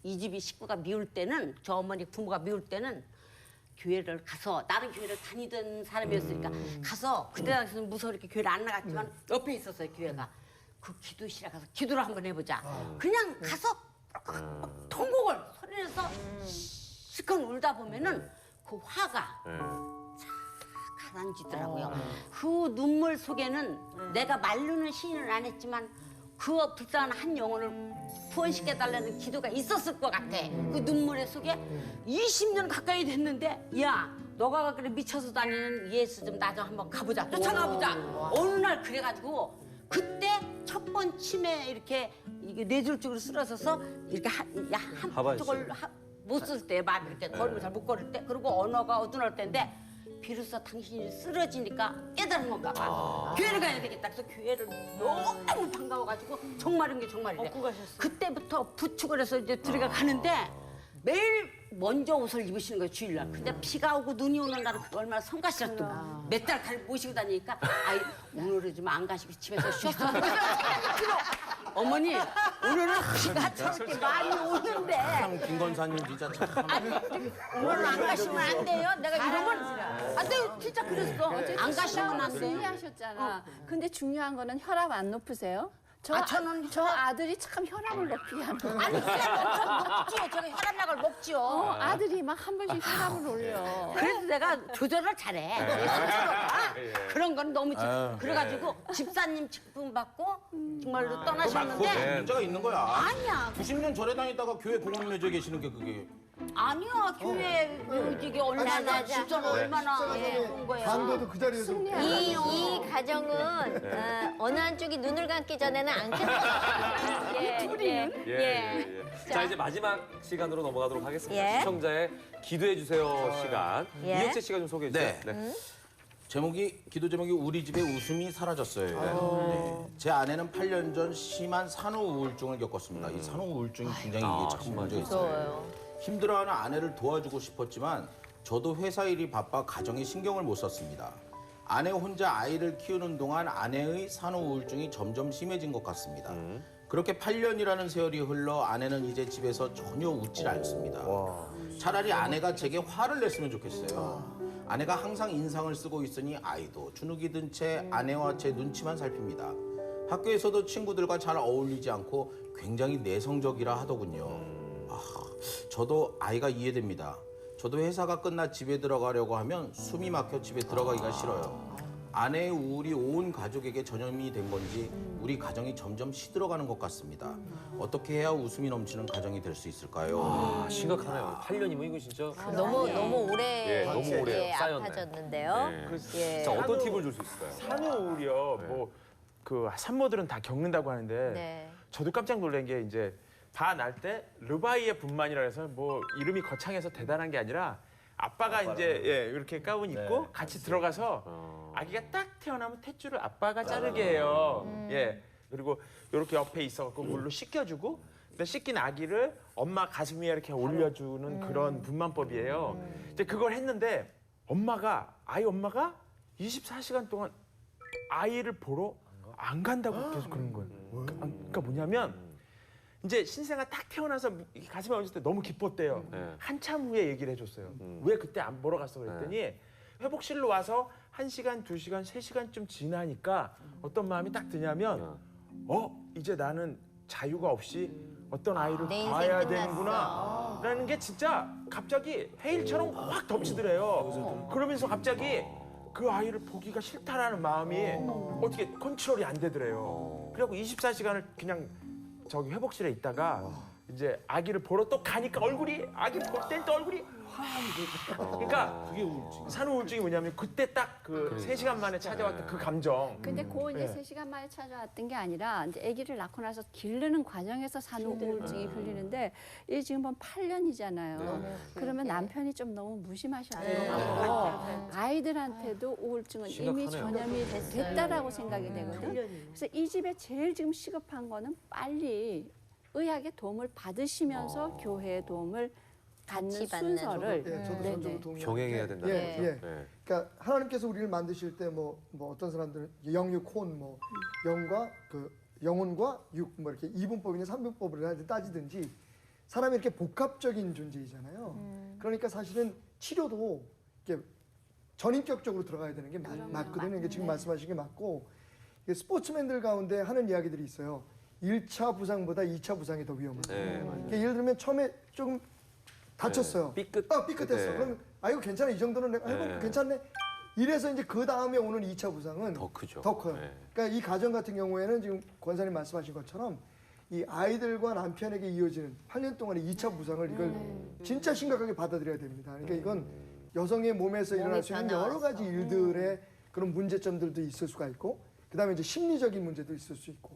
M: 이 집이 식구가 미울 때는 저 어머니 부모가 미울 때는 교회를 가서 나는 교회를 다니던 사람이었으니까 가서 그때 당시는 무서워 이렇게 교회를 안 나갔지만 옆에 있었어요 교회가. 그 기도실에 가서 기도를 한번 해보자. 그냥 가서 통곡을 소리내서 실컷 울다 보면은 그 화가 가라앉히더라고요. 그 눈물 속에는 내가 말로는 시인을 안 했지만 그 불쌍한 한 영혼을 구원시켜달라는 기도가 있었을 것 같아. 그 눈물의 속에 20년 가까이 됐는데 야 너가 그래 미쳐서 다니는 예수 좀 나 좀 한번 가보자. 쫓아가보자. 어느 날 그래가지고 그때 첫 번 침에 이렇게 이게 뇌졸 쪽으로 쓰러져서 이렇게 한쪽을 못 쓸 때 마음이 이렇게 걸음을 잘 못 걸을 때 그리고 언어가 어두울 때인데 비로소 당신이 쓰러지니까 깨달은 건가 봐. 교회를 가야 되겠다. 그래서 교회를 너무 반가워가지고 정말인 게 정말이래. 그때부터 부축을 해서 이제 둘이가 가는데 매일 먼저 옷을 입으시는 거예요, 주일날. 근데 비가 오고 눈이 오는 날은 그거 얼마나 성가시렸던 몇 달 모시고 다니니까 아이 오늘은 좀 안 가시고 집에서 쉬었어. 어머니 오늘은 비가 저렇게 많이 오는데
A: 참 김건사님 진짜 참.
M: 오늘은 안 가시면 안 돼요. 내가 이러면 안 돼요. 진짜 그랬어. 안 가시면 안 돼요.
H: 하셨잖아. 근데 중요한 거는 혈압 안 높으세요?
M: 저는
H: 저 아들이 참 혈압을 높게 하는 거예요.
M: 아니 혈압 먹지요. 제가 혈압약을 먹지요.
H: 아들이 막 한 번씩 혈압을 올려.
M: 그래서 내가 조절을 잘해. 그런 건 너무 그래가지고 집사님 직분 받고 정말로 떠나셨는데
A: 문제가 있는 거야.
M: 아니야.
A: 90년 절에 다니다가 교회 공원 맺어 계시는 게 그게.
M: 아니야. 교회 뮤직이 얼마나 집사는 얼마나 온 거예요.
L: 반도도 그 자리에서.
C: 이 가정은 어느 한쪽이 눈을 감기 전에는 안 끝나요.
B: 예. 자 이제 마지막 시간으로 넘어가도록 하겠습니다.
C: 예.
B: 시청자의 기도해 주세요 시간.
C: 예.
B: 이혁재 씨가 좀 소개해 주세요.
A: 네. 기도 제목이 우리 집에 웃음이 사라졌어요. 네. 제 아내는 8년 전 심한 산후 우울증을 겪었습니다. 이 산후 우울증이 굉장히 이게 참 문제가 있어요. 힘들어하는 아내를 도와주고 싶었지만 저도 회사 일이 바빠 가정에 신경을 못 썼습니다. 아내 혼자 아이를 키우는 동안 아내의 산후 우울증이 점점 심해진 것 같습니다. 그렇게 8년이라는 세월이 흘러 아내는 이제 집에서 전혀 웃질 않습니다. 차라리 아내가 제게 화를 냈으면 좋겠어요. 아내가 항상 인상을 쓰고 있으니 아이도 주눅이 든 채 아내와 제 눈치만 살핍니다. 학교에서도 친구들과 잘 어울리지 않고 굉장히 내성적이라 하더군요. 저도 아이가 이해됩니다. 저도 회사가 끝나 집에 들어가려고 하면 숨이 막혀 집에 들어가기가 싫어요. 아내의 우울이 온 가족에게 전염이 된 건지 우리 가정이 점점 시들어가는 것 같습니다. 어떻게 해야 웃음이 넘치는 가정이 될 수 있을까요?
B: 심각하네요. 8년이면 이거 진짜
C: 너무 오래
B: 너무 오래 쌓였네.
C: 아파졌는데요. 예.
B: 자 어떤 팁을 줄 수 있을까요?
K: 산후우울이요. 뭐 그 산모들은 다 겪는다고 하는데
C: 네.
K: 저도 깜짝 놀란 게 이제 다 날 때 르바이의 분만이라 해서 뭐 이름이 거창해서 대단한 게 아니라 아빠가 이제 이렇게 가운 입고 같이 들어가서 아기가 딱 태어나면 탯줄을 아빠가 자르게 해요. 예. 그리고 이렇게 옆에 있어갖고 물로 씻겨주고 근데 씻긴 아기를 엄마 가슴 위에 이렇게 올려주는 그런 분만법이에요. 이제 그걸 했는데 아이 엄마가 24시간 동안 아이를 보러 안 간다고 계속 그러는 거예요. 그러니까 뭐냐면 이제 신생아 딱 태어나서 가슴에 얹을 때 너무 기뻤대요. 한참 후에 얘기를 해줬어요. 왜 그때 안 보러 갔어 그랬더니 회복실로 와서 1시간, 2시간, 3시간쯤 지나니까 어떤 마음이 딱 드냐면 이제 나는 자유가 없이 어떤 아이를
C: 내 인생
K: 봐야
C: 끝났어.
K: 되는구나 라는 게 진짜 갑자기 해일처럼 확 덮치더래요. 그러면서 갑자기 그 아이를 보기가 싫다라는 마음이 어떻게 컨트롤이 안 되더래요. 그래갖고 24시간을 그냥 저기 회복실에 있다가 이제 아기를 보러 또 가니까 얼굴이 아기 볼 땐 또 얼굴이 그러니까
J: 그게 우울증.
K: 산후 우울증이 뭐냐면 그때 딱 그 3시간 만에 찾아왔던 그 감정.
H: 근데 그 이제 3시간 만에 찾아왔던 게 아니라 이제 아기를 낳고 나서 기르는 과정에서 산후 우울증이 풀리는데 이게 지금 한 8년이잖아요. 그러면 남편이 좀 너무 무심하셨던 것 같고 아이들한테도 우울증은 이미 전염이 됐다라고 생각이 되거든. 그래서 이 집에 제일 지금 시급한 거는 빨리 의학의 도움을 받으시면서 교회의 도움을 받는
C: 받는
H: 순서를
L: 예, 저도 전적으로 동의합니다.
B: 병행해야 된다.
L: 예. 그러니까 하나님께서 우리를 만드실 때 뭐 어떤 사람들은 영육혼 뭐 영과 그 영혼과 육 뭐 이렇게 이분법이나 삼분법을 따지든지 사람이 이렇게 복합적인 존재이잖아요. 그러니까 사실은 치료도 이렇게 전인격적으로 들어가야 되는 게 맞거든요. 이게 지금 말씀하신 게 맞고 이게 스포츠맨들 가운데 하는 이야기들이 있어요. 1차 부상보다 2차 부상이 더 위험하다. 그러니까 예를 들면 처음에 조금 다쳤어요. 삐끗했어. 그럼 이거 괜찮아. 이 정도는 내가 해보고 괜찮네. 이래서 이제 그 다음에 오는 2차 부상은
B: 더 크죠.
L: 더 커요. 그러니까 이 가정 같은 경우에는 지금 권사님 말씀하신 것처럼 이 아이들과 남편에게 이어지는 8년 동안의 2차 부상을 이걸 진짜 심각하게 받아들여야 됩니다. 그러니까 이건 여성의 몸에서 일어날 수 있는 여러 가지 일들의 그런 문제점들도 있을 수가 있고 그다음에 이제 심리적인 문제도 있을 수 있고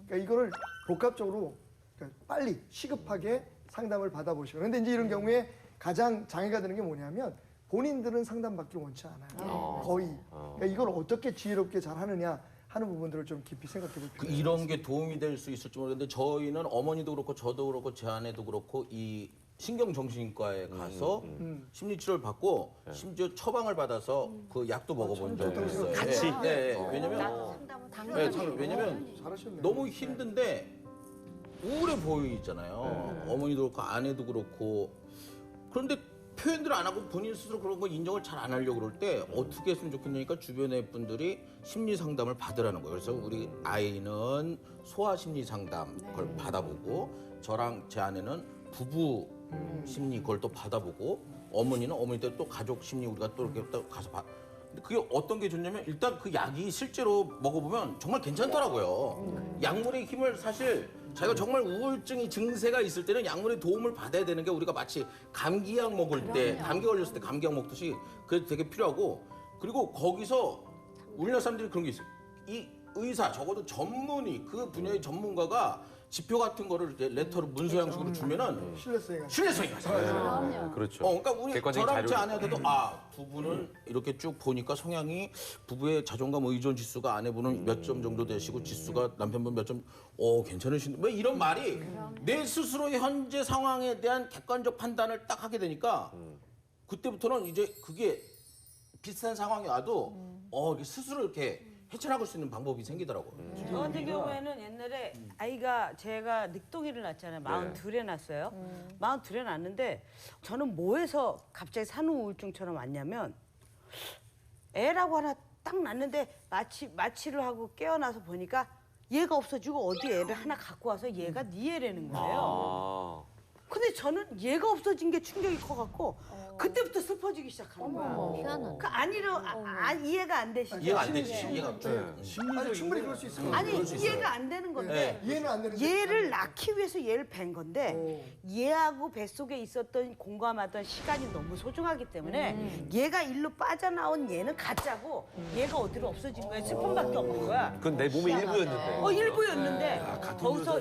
L: 그러니까 이거를 복합적으로 그러니까 빨리 시급하게 상담을 받아보시고 그런데 이제 이런 경우에 가장 장애가 되는 게 뭐냐면 본인들은 상담받기를 원치 않아요. 거의. 그러니까 이걸 어떻게 지혜롭게 잘 하느냐 하는 부분들을 좀 깊이 생각해 볼 필요가 있습니다.
A: 이런 게 도움이 될 수 있을지 모르겠는데 저희는 어머니도 그렇고 저도 그렇고 제 아내도 그렇고 이 신경정신과에 가서 심리치료를 받고 심지어 처방을 받아서 그 약도 먹어본 적이 있어요.
K: 같이?
A: 네, 왜냐면
L: 잘하셨네요.
A: 너무 힘든데 우울해 보이잖아요. 어머니도 그렇고 아내도 그렇고 그런데 표현들을 안 하고 본인 스스로 그런 거 인정을 잘 안 하려고 그럴 때 어떻게 했으면 좋겠냐니까 주변의 분들이 심리 상담을 받으라는 거예요. 그래서 우리 아이는 소아 심리 상담 그걸 받아보고 저랑 제 아내는 부부 심리 그걸 또 받아보고 어머니는 어머니 때 또 가족 심리 우리가 또 이렇게 또 가서 근데 그게 어떤 게 좋냐면 일단 그 약이 실제로 먹어보면 정말 괜찮더라고요. 약물의 힘을 사실 자기가 정말 우울증이 증세가 있을 때는 약물의 도움을 받아야 되는 게 우리가 마치 감기약 먹을 때 감기 걸렸을 때 감기약 먹듯이 그게 되게 필요하고 그리고 거기서 우리나라 사람들이 그런 게 있어요. 이 의사 적어도 전문의 그 분야의 전문가가 지표 같은 거를 이제 레터로 문서 형식으로 주면은 신뢰성이 가요.
B: 그렇죠.
A: 그러니까 우리
B: 객관적인
A: 저랑 제
B: 자료를.
A: 아내한테도 부부는 이렇게 쭉 보니까 성향이 부부의 자존감 의존 지수가 아내분은 몇 점 정도 되시고 지수가 남편분 몇 점 괜찮으신데 왜 이런 말이 내 스스로의 현재 상황에 대한 객관적 판단을 딱 하게 되니까 그때부터는 이제 그게 비슷한 상황이 와도 이렇게 스스로 이렇게 헤쳐나갈 수 있는 방법이 생기더라고요.
F: 저 같은 경우에는 옛날에 아이가 제가 늑동이를 낳았잖아요. 42에 낳았어요. 42에 낳았는데 저는 뭐해서 갑자기 산후 우울증처럼 왔냐면 애라고 하나 딱 낳는데 마취를 하고 깨어나서 보니까 얘가 없어지고 어디 애를 하나 갖고 와서 얘가 네 애라는 거예요. 근데 저는 얘가 없어진 게 충격이 커갖고 그때부터 슬퍼지기 시작하는 거야. 그 이해가 안 되시죠?
A: 이해가 안 되지. 이해가
L: 아니, 충분히 그럴 수 있어요.
F: 아니 이해가 안 되는 건데
L: 이해는 안 되는데
F: 얘를 낳기 위해서 얘를 뵌 건데 얘하고 뱃속에 있었던 공감하던 시간이 너무 소중하기 때문에 얘가 일로 빠져나온 얘는 가짜고 얘가 어디로 없어진 거야. 슬픔밖에 없는 거야.
B: 그건 내 몸의 일부였는데.
F: 일부였는데 거기서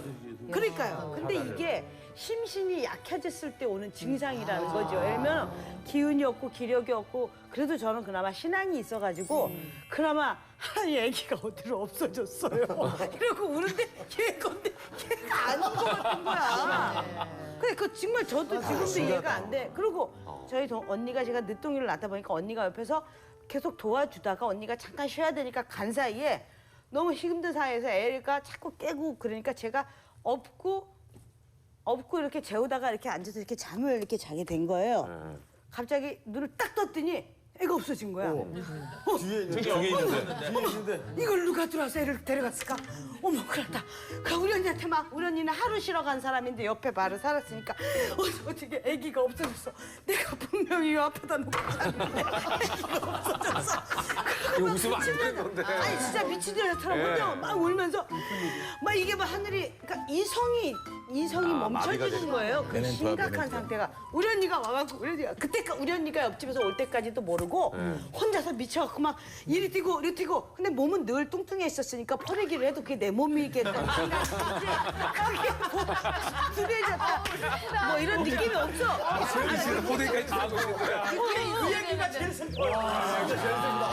F: 그러니까요. 근데 이게 심신이 약해졌을 때 오는 증상이라는 거죠. 왜냐면 기운이 없고 기력이 없고 그래도 저는 그나마 신앙이 있어가지고 그나마 하나님 애기가 어디로 없어졌어요. 이러고 우는데 얘 건데 얘가 아닌 것 같은 거야. 그래 그 정말 저도 지금도 이해가 안 돼. 그리고 저희 언니가 제가 늦둥이를 낳다 보니까 언니가 옆에서 계속 도와주다가 언니가 잠깐 쉬어야 되니까 간 사이에 너무 힘든 상황에서 애가 자꾸 깨고 그러니까 제가 업고 이렇게 재우다가 이렇게 앉아서 이렇게 잠을 이렇게 자게 된 거예요. 갑자기 눈을 딱 떴더니 애가 없어진 거야.
G: 뒤에 있는데.
F: 이걸 누가 들어와서 애를 데려갔을까? 어머, 큰일 났다. 우리 언니한테 우리 언니는 하루 쉬러 간 사람인데 옆에 바로 살았으니까 어떻게 애기가 없어졌어. 내가 분명히 이 앞에다 놓고 잤는데 애기가 없어졌어.
B: 이거 웃으면 안 되는 건데.
F: 아니 진짜 미친 줄 알았더라고. 혼자 막 울면서 막 이게 막 하늘이 그러니까 이성이 멈춰지는 거예요. 그 심각한 상태가. 우리 언니가 와갖고 우리 언니가 옆집에서 올 때까지도 모르고 혼자서 미쳐갖고 막 이리 뛰고 이리 뛰고. 근데 몸은 늘 뚱뚱해 있었으니까 퍼내기를 해도 그게 내 몸이겠다. 그게 뭐 둔해졌다. 뭐 이런 느낌이 없어.
B: 제일 싫은 포대까지 하고 있는 거야.
F: 이 얘기가 제일 슬퍼.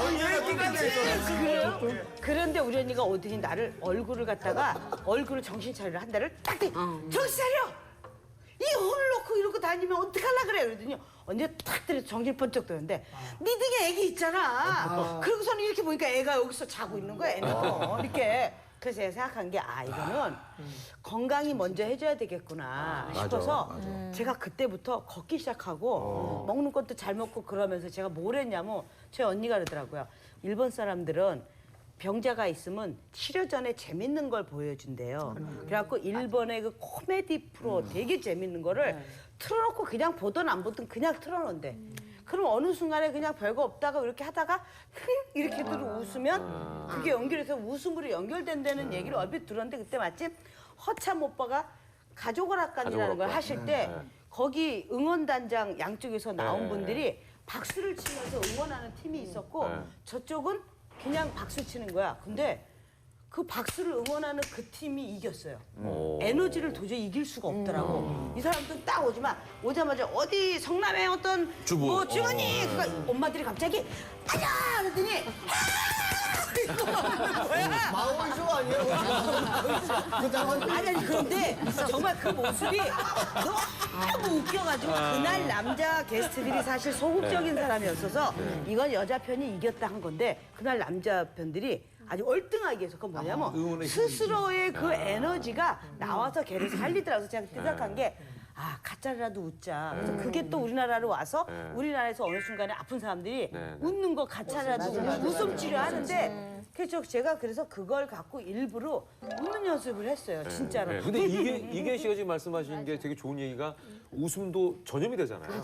F: 이 얘기가 제일 슬퍼. 그런데 우리 언니가 오더니 나를 얼굴을 정신 차리려 한 달을 딱 대. 정신 차려! 이 혼을 놓고 이러고 다니면 어떡하려 그래? 그러더니 언니가 탁 때려서 정신 번쩍 드는데 네 등에 애기 있잖아. 그러고서는 이렇게 보니까 애가 여기서 자고 있는 거야, 애는. 이렇게. 그래서 제가 생각한 게 이거는 건강이 먼저 해줘야 되겠구나 싶어서 제가 그때부터 걷기 시작하고 먹는 것도 잘 먹고 그러면서 제가 뭘 했냐면 저희 언니가 그러더라고요. 일본 사람들은 병자가 있으면 치료 전에 재밌는 걸 보여준대요. 그래갖고 일본의 그 코미디 프로 되게 재밌는 거를 틀어놓고 그냥 보든 안 보든 그냥 틀어놓는데 그럼 어느 순간에 그냥 별거 없다가 이렇게 하다가 이렇게들 웃으면 그게 연결해서 웃음으로 연결된다는 얘기를 얼핏 들었는데 그때 마침 허참 오빠가 가족오락관이라는 걸 하실 때 거기 응원단장 양쪽에서 나온 분들이 박수를 치면서 응원하는 팀이 있었고 저쪽은 그냥 박수 치는 거야. 근데 그 박수를 응원하는 그 팀이 이겼어요. 에너지를 도저히 이길 수가 없더라고. 이 사람들은 딱 오자마자 어디 성남의 어떤
A: 주부.
F: 뭐 주머니 그러니까 엄마들이 갑자기 아야 그러더니
G: 마오이쇼 아니에요?
F: 아니 그런데 정말 그 모습이 너무 웃겨가지고 그날 남자 게스트들이 사실 소극적인 사람이었어서 이건 여자 편이 이겼다 한 건데 그날 남자 편들이 아주 얼등하게 해서 그건 뭐냐면 스스로의 그 에너지가 나와서 걔를 살리더라고요. 제가 생각한 게 가짜라도 웃자. 그래서 그게 또 우리나라로 와서 우리나라에서 어느 순간에 아픈 사람들이 웃는 거 가짜라도 웃음 치료하는데 그래서 제가 그걸 갖고 일부러 웃는 연습을 했어요. 진짜로.
B: 근데 이계 씨가 지금 말씀하신 게 되게 좋은 얘기가 웃음도 전염이 되잖아요.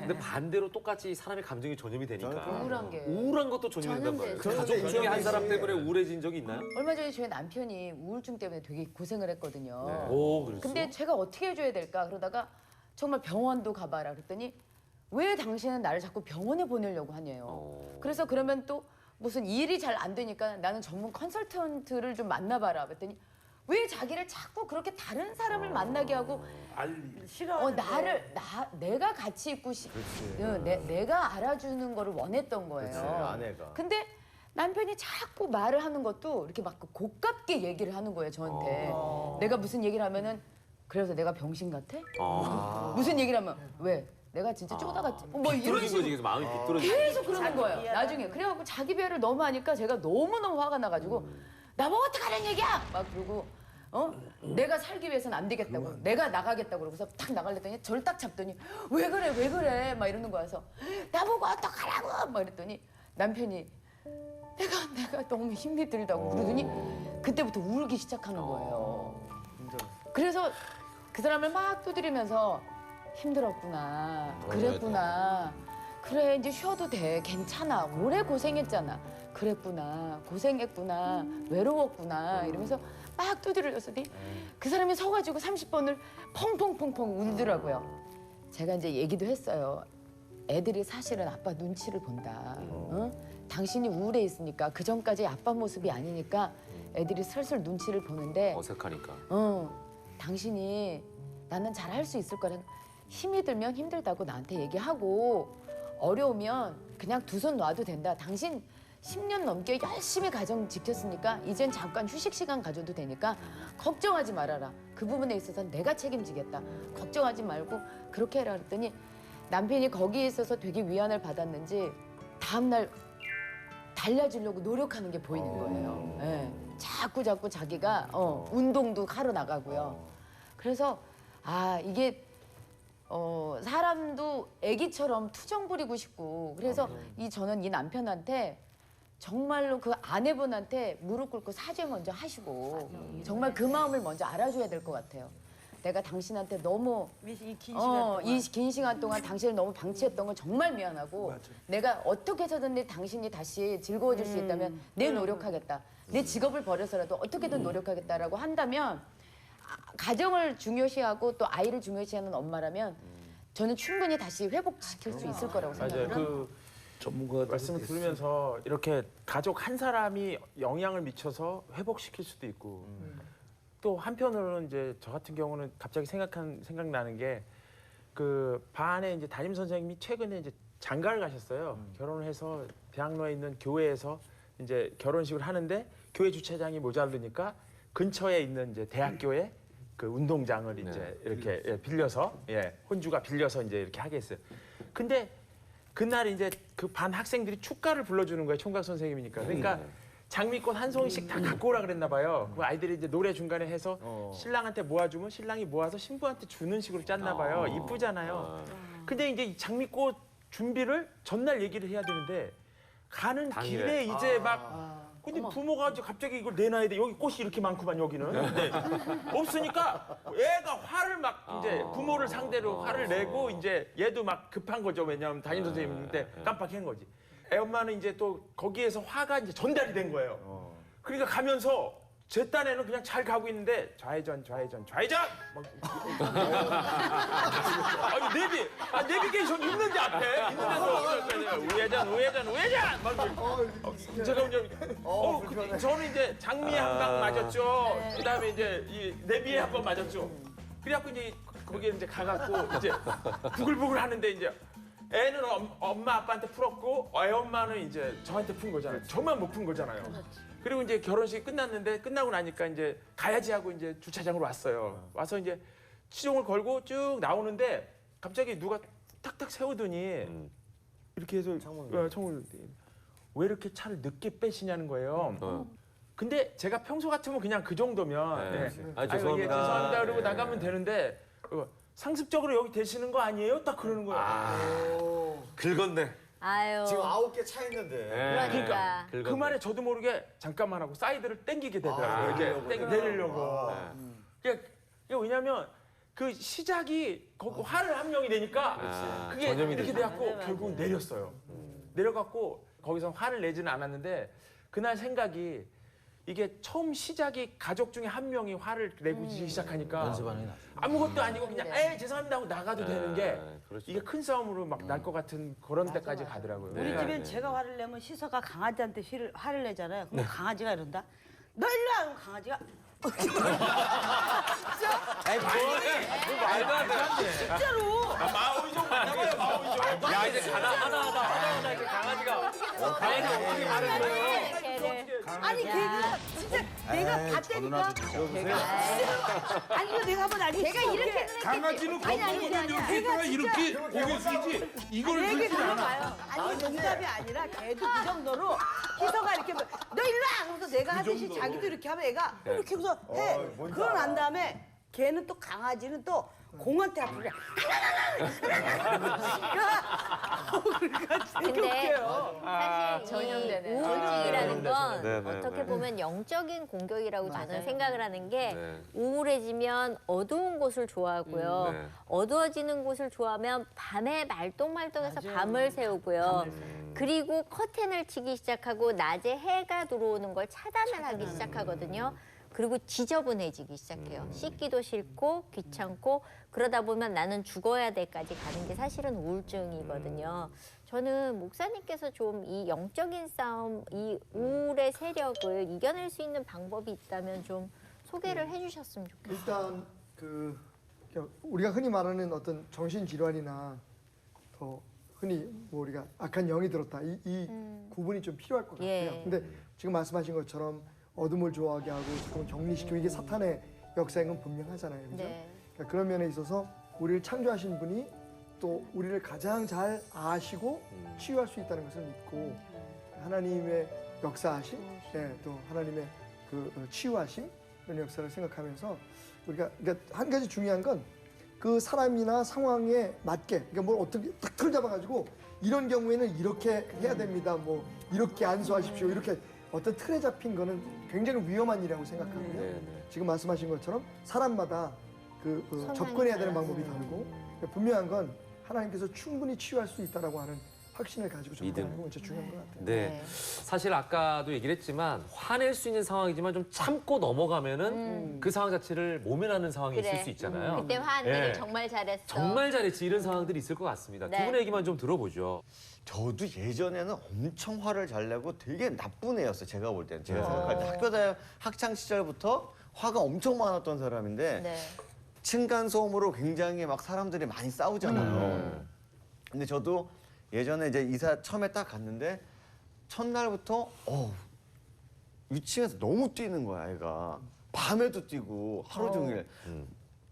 B: 근데 반대로 똑같이 사람의 감정이 전염이 되니까 우울한 것도 전염이 된단 말이에요. 가족 중에 한 사람 때문에 우울해진 적이 있나요?
I: 얼마 전에 저희 남편이 우울증 때문에 되게 고생을 했거든요.
B: 오, 그랬어?
I: 근데 제가 어떻게 해줘야 될까 그러다가 정말 병원도 가봐라 그랬더니 왜 당신은 나를 자꾸 병원에 보내려고 하냐요. 그래서 그러면 또 무슨 일이 잘 안 되니까 나는 전문 컨설턴트를 좀 만나봐라 그랬더니 왜 자기를 자꾸 그렇게 다른 사람을 만나게 하고
F: 싫어.
I: 내가 같이 있고 내가 알아주는 거를 원했던 거예요.
G: 그치, 아내가.
I: 근데 남편이 자꾸 말을 하는 것도 이렇게 막 고깝게 얘기를 하는 거예요, 저한테. 내가 무슨 얘기를 하면은 그래서 내가 병신 같아? 무슨 얘기를 하면 왜? 내가 진짜 쪼다같지? 뭐 이런
B: 비뚤어진
I: 식으로
B: 거지, 그래서 마음이 비뚤어진
I: 계속 그러는 거예요. 나중에 그래갖고 자기 배를 너무 하니까 제가 너무너무 화가 나가지고 나보고 어떡하라는 얘기야! 막 그러고 내가 살기 위해서는 안 되겠다고 내가 나가겠다고 그러고서 딱 나가려더니 저를 딱 잡더니 왜 그래 막 이러는 거야. 그래서 나보고 어떡하라고 막 이랬더니 남편이 내가 너무 힘이 들다고 그러더니 그때부터 울기 시작하는 거예요. 그래서 그 사람을 막 두드리면서 힘들었구나. 그랬구나. 그래 이제 쉬어도 돼. 괜찮아. 오래 고생했잖아. 그랬구나. 고생했구나. 외로웠구나. 이러면서 막 두드려줬더니 그 사람이 서가지고 30번을 펑펑펑펑 울더라고요. 제가 이제 얘기도 했어요. 애들이 사실은 아빠 눈치를 본다. 당신이 우울해 있으니까 그 전까지 아빠 모습이 아니니까 애들이 슬슬 눈치를 보는데
B: 어색하니까.
I: 당신이 나는 잘할 수 있을 거라는 힘이 들면 힘들다고 나한테 얘기하고 어려우면 그냥 두 손 놔도 된다. 당신 10년 넘게 열심히 가정 지켰으니까 이젠 잠깐 휴식 시간 가져도 되니까 걱정하지 말아라. 그 부분에 있어서는 내가 책임지겠다. 걱정하지 말고 그렇게 해라 그랬더니 남편이 거기에 있어서 되게 위안을 받았는지 다음날 달라지려고 노력하는 게 보이는 거예요. 예. 자꾸 자기가 운동도 하러 나가고요. 그래서 이게 사람도 애기처럼 투정 부리고 싶고 그래서 저는 이 남편한테 정말로 그 아내분한테 무릎 꿇고 사죄 먼저 하시고 정말 그 마음을 먼저 알아줘야 될 것 같아요. 내가 당신한테 너무
F: 이 긴 시간 동안.
I: 이 긴 시간 동안 당신을 너무 방치했던 건 정말 미안하고 내가 어떻게 해서든 당신이 다시 즐거워질 수 있다면 내 노력하겠다. 내 직업을 버려서라도 어떻게든 노력하겠다라고 한다면 가정을 중요시하고 또 아이를 중요시하는 엄마라면 저는 충분히 다시 회복시킬 수 있을 거라고
K: 맞아요.
I: 생각합니다.
K: 그 전문가 말씀을 들으면서 이렇게 가족 한 사람이 영향을 미쳐서 회복시킬 수도 있고 또 한편으로는 이제 저 같은 경우는 갑자기 생각나는 게 그 반에 이제 담임 선생님이 최근에 이제 장가를 가셨어요. 결혼을 해서 대학로에 있는 교회에서 이제 결혼식을 하는데 교회 주차장이 모자르니까 근처에 있는 이제 대학교에 그 운동장을 이제 이렇게 빌려서 혼주가 빌려서 이제 이렇게 하게 했어요. 근데 그날 이제 그 반 학생들이 축가를 불러주는 거예요. 총각 선생님이니까. 그러니까 장미꽃 한 송이씩 다 갖고 오라 그랬나 봐요. 그 아이들이 이제 노래 중간에 해서 신랑한테 모아주면 신랑이 모아서 신부한테 주는 식으로 짰나 봐요. 이쁘잖아요. 근데 이제 이 장미꽃 준비를 전날 얘기를 해야 되는데 가는 길에 이제 막 근데 부모가 이제 갑자기 이걸 내놔야 돼. 여기 꽃이 이렇게 많구만 여기는. 근데 없으니까 애가 화를 막 이제 부모를 상대로 화를 내고 이제 얘도 막 급한 거죠. 왜냐하면 담임 선생님인데 깜빡한 거지. 애 엄마는 이제 또 거기에서 화가 이제 전달이 된 거예요. 그러니까 가면서 제 딴에는 그냥 잘 가고 있는데 좌회전 막 내비게이션 있는데 앞에 있는데도 우회전 막 제가 이제 저는 이제 장미에 한 방 맞았죠. 그다음에 이제 이 내비에 한 번 맞았죠. 그래갖고 이제 거기에 이제 가갖고 이제 부글부글 하는데 이제 애는 엄마 아빠한테 풀었고 애 엄마는 이제 저한테 푼 거잖아요. 저만 못 푼 거잖아요. 그리고 이제 결혼식이 끝났는데 끝나고 나니까 이제 가야지 하고 이제 주차장으로 왔어요. 와서 이제 시동을 걸고 쭉 나오는데 갑자기 누가 탁탁 세우더니 이렇게 해서 창문을 왜 이렇게 차를 늦게 빼시냐는 거예요. 근데 제가 평소 같으면 그냥 그 정도면
B: 죄송합니다.
K: 죄송합니다 그러고 나가면 되는데 상습적으로 여기 되시는 거 아니에요? 딱 그러는 거예요.
B: 긁었네.
C: 아유.
G: 지금 9개 차 있는데.
C: 그러니까.
K: 그 말에 저도 모르게 잠깐만 하고 사이드를 당기게 되더라고요. 이렇게 내리려고. 그러니까 왜냐면 그 시작이 거기 화를 한 명이 내니까 그게 이렇게 돼갖고 결국은 내렸어요. 내려갖고 거기서 화를 내지는 않았는데 그날 생각이 이게 처음 시작이 가족 중에 한 명이 화를 내고 시작하니까 아무것도 아니고 그냥 죄송합니다 하고 나가도 되는 게 이게 큰 싸움으로 막 날 것 같은 그런 데까지 가더라고요.
F: 우리 집엔 제가 화를 내면 시서가 강아지한테 화를 내잖아요. 그럼 강아지가 이런다. 너 일로 와! 그럼 강아지가
B: 말도 안 돼.
F: 진짜로.
K: 마오이종 맞나봐요, 마오이종.
B: 야 이제 하나 이제 강아지가 어떻게 말을 해요?
F: 아니 걔가 진짜 내가 봤다니까. 아니 이거 내가 한번 알겠어.
C: 걔가 이렇게
J: 강아지는 거꾸로 이렇게다가 이렇게 고개 숙이지 이걸
F: 얘기
J: 들지 않아.
F: 들어봐요. 아니 농담이 아니라 걔도 그 정도로 희서가 이렇게 너 일로 와! 그러면서 내가 하듯이 자기도 이렇게 하면 애가 이렇게 해서 해. 그러고 난 다음에 걔는 또 강아지는 또 공한테 앞으로 그래. 그러니까 되게
C: 근데
F: 웃겨요.
C: 사실 이
I: 전염되네.
C: 우울증이라는 건
B: 네, 네,
C: 어떻게
B: 네.
C: 보면 영적인 공격이라고 저는 생각을 하는 게
B: 네.
C: 우울해지면 어두운 곳을 좋아하고요.
B: 네.
C: 어두워지는 곳을 좋아하면 밤에 말똥말똥해서 밤을 새우고요. 그리고 커튼을 치기 시작하고 낮에 해가 들어오는 걸 차단을 하기 시작하거든요. 그리고 지저분해지기 시작해요. 씻기도 싫고 귀찮고 그러다 보면 나는 죽어야 돼까지 가는 게 사실은 우울증이거든요. 저는 목사님께서 좀 이 영적인 싸움, 이 우울의 세력을 이겨낼 수 있는 방법이 있다면 좀 소개를 해주셨으면 좋겠어요.
L: 일단 우리가 흔히 말하는 어떤 정신 질환이나 더 흔히 뭐 우리가 악한 영이 들었다 이 구분이 좀 필요할 것 같아요.
C: 예.
L: 근데 지금 말씀하신 것처럼 어둠을 좋아하게 하고 조금 격리시키고 이게 사탄의 역사인 건 분명하잖아요. 그죠?
C: 네.
L: 그러니까 그런 면에 있어서 우리를 창조하신 분이 또 우리를 가장 잘 아시고 치유할 수 있다는 것을 믿고 하나님의 역사하심, 예, 또 하나님의 그 치유하심 이런 역사를 생각하면서 우리가 그러니까 한 가지 중요한 건 그 사람이나 상황에 맞게 그러니까 뭘 어떻게 딱 틀 잡아가지고 이런 경우에는 이렇게 해야 됩니다. 뭐 이렇게 안수하십시오. 이렇게 어떤 틀에 잡힌 거는 굉장히 위험한 일이라고 생각하고요. 지금 말씀하신 것처럼 사람마다 접근해야 되는 방법이 다르고 분명한 건 하나님께서 충분히 치유할 수 있다라고 하는 확신을 가지고 접근하는 건 진짜 중요한 것 같아요.
B: 네. 사실 아까도 얘기를 했지만 화낼 수 있는 상황이지만 좀 참고 넘어가면은 그 상황 자체를 모면하는 상황이 있을 수 있잖아요.
C: 그때 화 안 내길
B: 네.
C: 정말 잘했어.
B: 정말 잘했지 이런 상황들이 있을 것 같습니다.
C: 네.
B: 두 분의 얘기만 좀 들어보죠.
G: 저도 예전에는 엄청 화를 잘 내고 되게 나쁜 애였어요. 제가 볼 때는. 제가 생각할 때 학교 다닐 학창 시절부터 화가 엄청 많았던 사람인데
C: 네.
G: 층간소음으로 굉장히 막 사람들이 많이 싸우잖아요. 근데 저도 예전에 이제 이사 처음에 딱 갔는데 첫날부터 위층에서 너무 뛰는 거야, 애가. 밤에도 뛰고 하루 종일.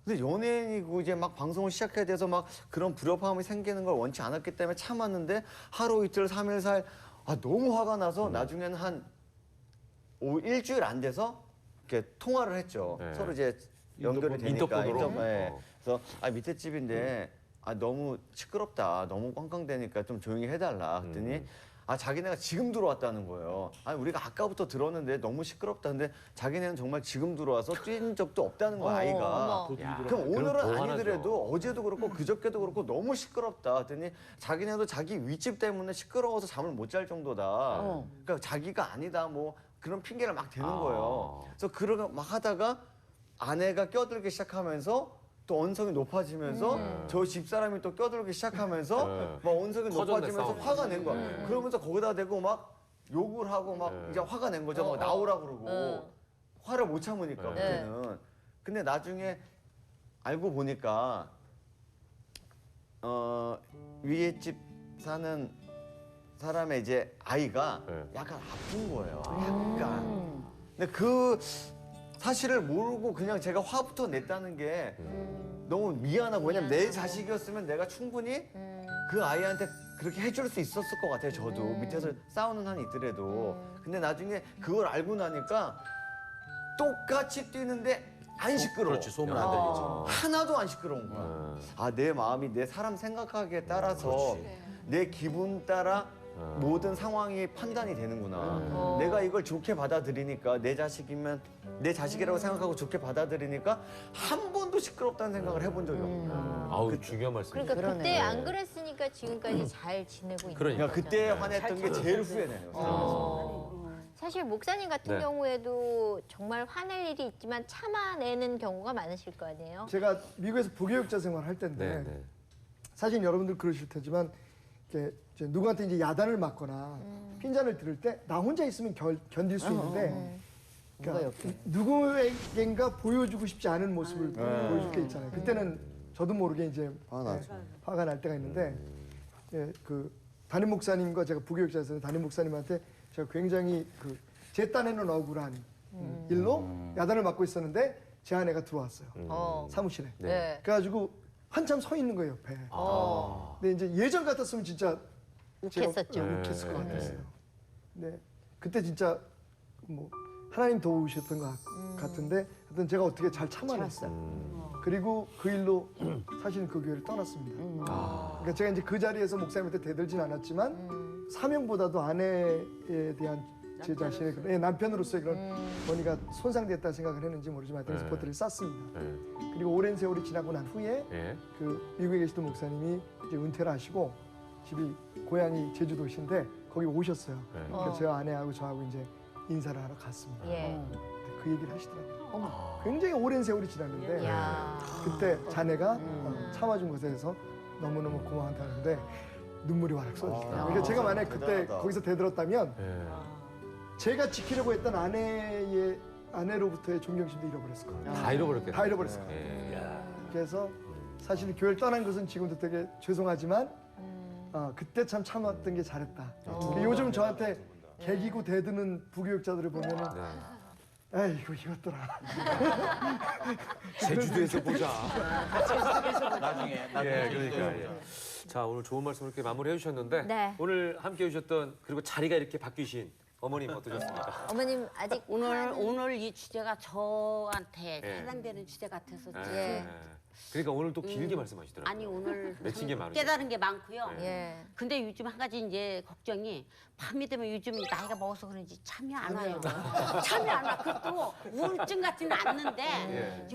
G: 근데 연예인이고 이제 막 방송을 시작해야 돼서 막 그런 불협화음이 생기는 걸 원치 않았기 때문에 참았는데 하루 이틀 3일 4일 너무 화가 나서 나중에는 한 일주일 안 돼서 이렇게 통화를 했죠.
B: 네.
G: 서로 이제 연결이 되니까.
B: 인터폰으로?
G: 네. 그래서 밑에 집인데 너무 시끄럽다. 너무 꽝꽝대니까 좀 조용히 해달라. 그랬더니 자기네가 지금 들어왔다는 거예요. 우리가 아까부터 들었는데 너무 시끄럽다. 근데 자기네는 정말 지금 들어와서 뛴 적도 없다는 거야, 아이가.
B: 야,
G: 그럼 오늘은
B: 그럼 더
G: 아니더라도 어제도 그렇고 그저께도 그렇고 너무 시끄럽다. 그랬더니 자기네도 자기 윗집 때문에 시끄러워서 잠을 못 잘 정도다. 그러니까 자기가 아니다. 뭐 그런 핑계를 막 대는 거예요. 그래서 그러고 막 하다가 아내가 껴들기 시작하면서 또 언성이 높아지면서 저 집사람이 또 껴들기 시작하면서 막 언성이 높아지면서
B: 싸움이.
G: 화가 낸 거야. 그러면서 거기다 대고 막 욕을 하고 막 이제 화가 낸 거죠. 막 나오라 그러고 화를 못 참으니까 그때는. 근데 나중에 알고 보니까 위에 집 사는 사람의 이제 아이가 약간 아픈 거예요. 약간. 근데 그 사실을 모르고 그냥 제가 화부터 냈다는 게 너무 미안하고 왜냐면 내 자식이었으면 내가 충분히 그 아이한테 그렇게 해줄 수 있었을 것 같아요. 저도 밑에서 싸우는 한이 있더라도. 근데 나중에 그걸 알고 나니까 똑같이 뛰는데 안 시끄러워.
A: 그렇지, 소문 안 들리지.
G: 하나도 안 시끄러운 거야. 내 마음이 내 사람 생각하기에 따라서 내 기분 따라 모든 상황이 판단이 되는구나. 내가 이걸 좋게 받아들이니까 내 자식이면 내 자식이라고 생각하고 좋게 받아들이니까 한 번도 시끄럽다는 생각을 해본 적이 없어요.
B: 아우 중요한 말씀이죠.
C: 그러니까 그때 안 그랬으니까 지금까지 잘 지내고 있는
B: 그러니까.
C: 거잖아요.
G: 그때 화냈던 게 제일 후회돼요.
C: 사실 목사님 같은
B: 네.
C: 경우에도 정말 화낼 일이 있지만 참아내는 경우가 많으실 거 아니에요?
L: 제가 미국에서 부교육자 생활을 할 때인데
B: 네.
L: 사실 여러분들 그러실 테지만 이렇게 이제 누구한테 이제 야단을 맞거나 핀잔을 들을 때 나 혼자 있으면 견딜 수 있는데 그러니까 누구에겐가 보여주고 싶지 않은 모습을 보여줄 때 있잖아요. 그때는 저도 모르게 이제 화가 날 때가 있는데 그 담임 목사님과 제가 부교육자에서 담임 목사님한테 제가 굉장히 제 딴에는 억울한 일로 야단을 맞고 있었는데 제 아내가 들어왔어요. 사무실에.
C: 네.
L: 그래가지고 한참 서 있는 거예요, 옆에. 근데 이제 예전 같았으면 진짜
C: 욱했었죠.
L: 제가 욱했을 것 같았어요. 근데 그때 진짜 뭐 하나님 도우셨던 것 같은데 하여튼 제가 어떻게 잘 참아냈어요. 그리고 그 일로 사실은 그 교회를 떠났습니다. 그러니까 제가 이제 그 자리에서 목사님한테 대들진 않았지만 사명보다도 아내에 대한 제 자신의 남편으로서의 그런 권위가 손상됐다는 생각을 했는지 모르지만 하여튼 스포트를 쌌습니다. 그리고 오랜 세월이 지나고 난 후에 그 미국에 계시던 목사님이 이제 은퇴를 하시고 집이 고향이 제주도신데 거기 오셨어요. 그래서 제 아내하고 저하고 이제 인사를 하러 갔습니다. 근데 그 얘기를 하시더라고요. 굉장히 오랜 세월이 지났는데 그때 자네가 참아준 것에 대해서 너무너무 고마웠다는데 눈물이 와락 쏟아지더라고요. 그러니까 제가 만약에 그때
G: 대단하다.
L: 거기서 되들었다면 제가 지키려고 했던 아내로부터의 존경심도 잃어버렸을 거예요.
B: 다 잃어버렸겠네.
L: 다 잃어버렸을 거예요. 그래서 사실 교회를 떠난 것은 지금도 되게 죄송하지만 그때 참 참았던 게 잘했다. 요즘 저한테 개기고 대드는 부교육자들을 보면은 에이구 이것들아.
B: 제주도에서 보자.
A: 나중에.
B: 그러니까. 자, 오늘 좋은 말씀 이렇게 마무리해 주셨는데
C: 네.
B: 오늘 함께 해 주셨던 그리고 자리가 이렇게 바뀌신 어머님 어떠셨습니까?
C: 어머님 아직
M: 오늘 이 주제가 저한테
B: 예.
M: 해당되는 주제 같아서
B: 예. 그러니까 오늘 또 길게 말씀하시더라고요.
M: 아니 오늘
B: 맺힌 게 많으죠.
M: 깨달은 게 많고요.
C: 예.
M: 근데 요즘 한 가지 이제 걱정이 밤이 되면 요즘 나이가 먹어서 그런지 잠이 안 와요. 잠이 안 와. 그것도 우울증 같지는 않는데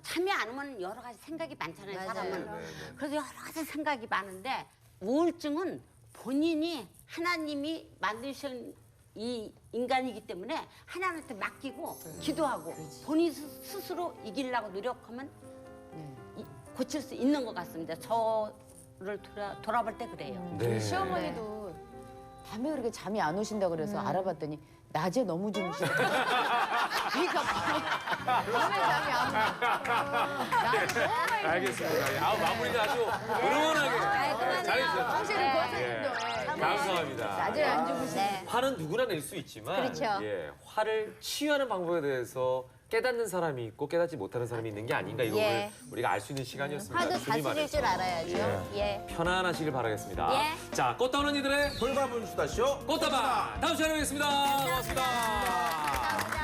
M: 잠이 안 오면 여러 가지 생각이 많잖아요.
C: 맞아요.
M: 사람은.
C: 네,
M: 그래서 여러 가지 생각이 많은데 우울증은 본인이 하나님이 만드신 이 인간이기 때문에 하나님한테 맡기고 기도하고 본인 스스로 이기려고 노력하면 고칠 수 있는 것 같습니다. 저를 돌아볼 때 그래요.
B: 네.
I: 저희 시어머니도 밤에 그렇게 잠이 안 오신다 그래서 알아봤더니 낮에 너무 주무시더라고요. 그러니까 밤에 잠이 안 오고 낮에 너무 많이
B: 알겠습니다. 예. 아우 마무리가 아주 은은하게 잘해주셨어요.
I: 확실히
B: 예.
I: 권사님도
B: 감사합니다.
I: 낮에 안 주무시고
B: 화는 누구나 낼 수 있지만
C: 그렇죠.
B: 예, 화를 치유하는 방법에 대해서 깨닫는 사람이 있고 깨닫지 못하는 사람이 있는 게 아닌가 이거
C: 예.
B: 오늘 우리가 알 수 있는 시간이었습니다.
C: 화도
B: 소위
C: 다스릴 줄
B: 말해서.
C: 알아야죠. 예.
B: 편안하시길 바라겠습니다.
C: 예.
B: 자, 꽃다운 언니들의
A: 돌바분 수다쇼
B: 꽃다방 다음 시간에 뵙겠습니다. 고맙습니다.
C: 감사합니다.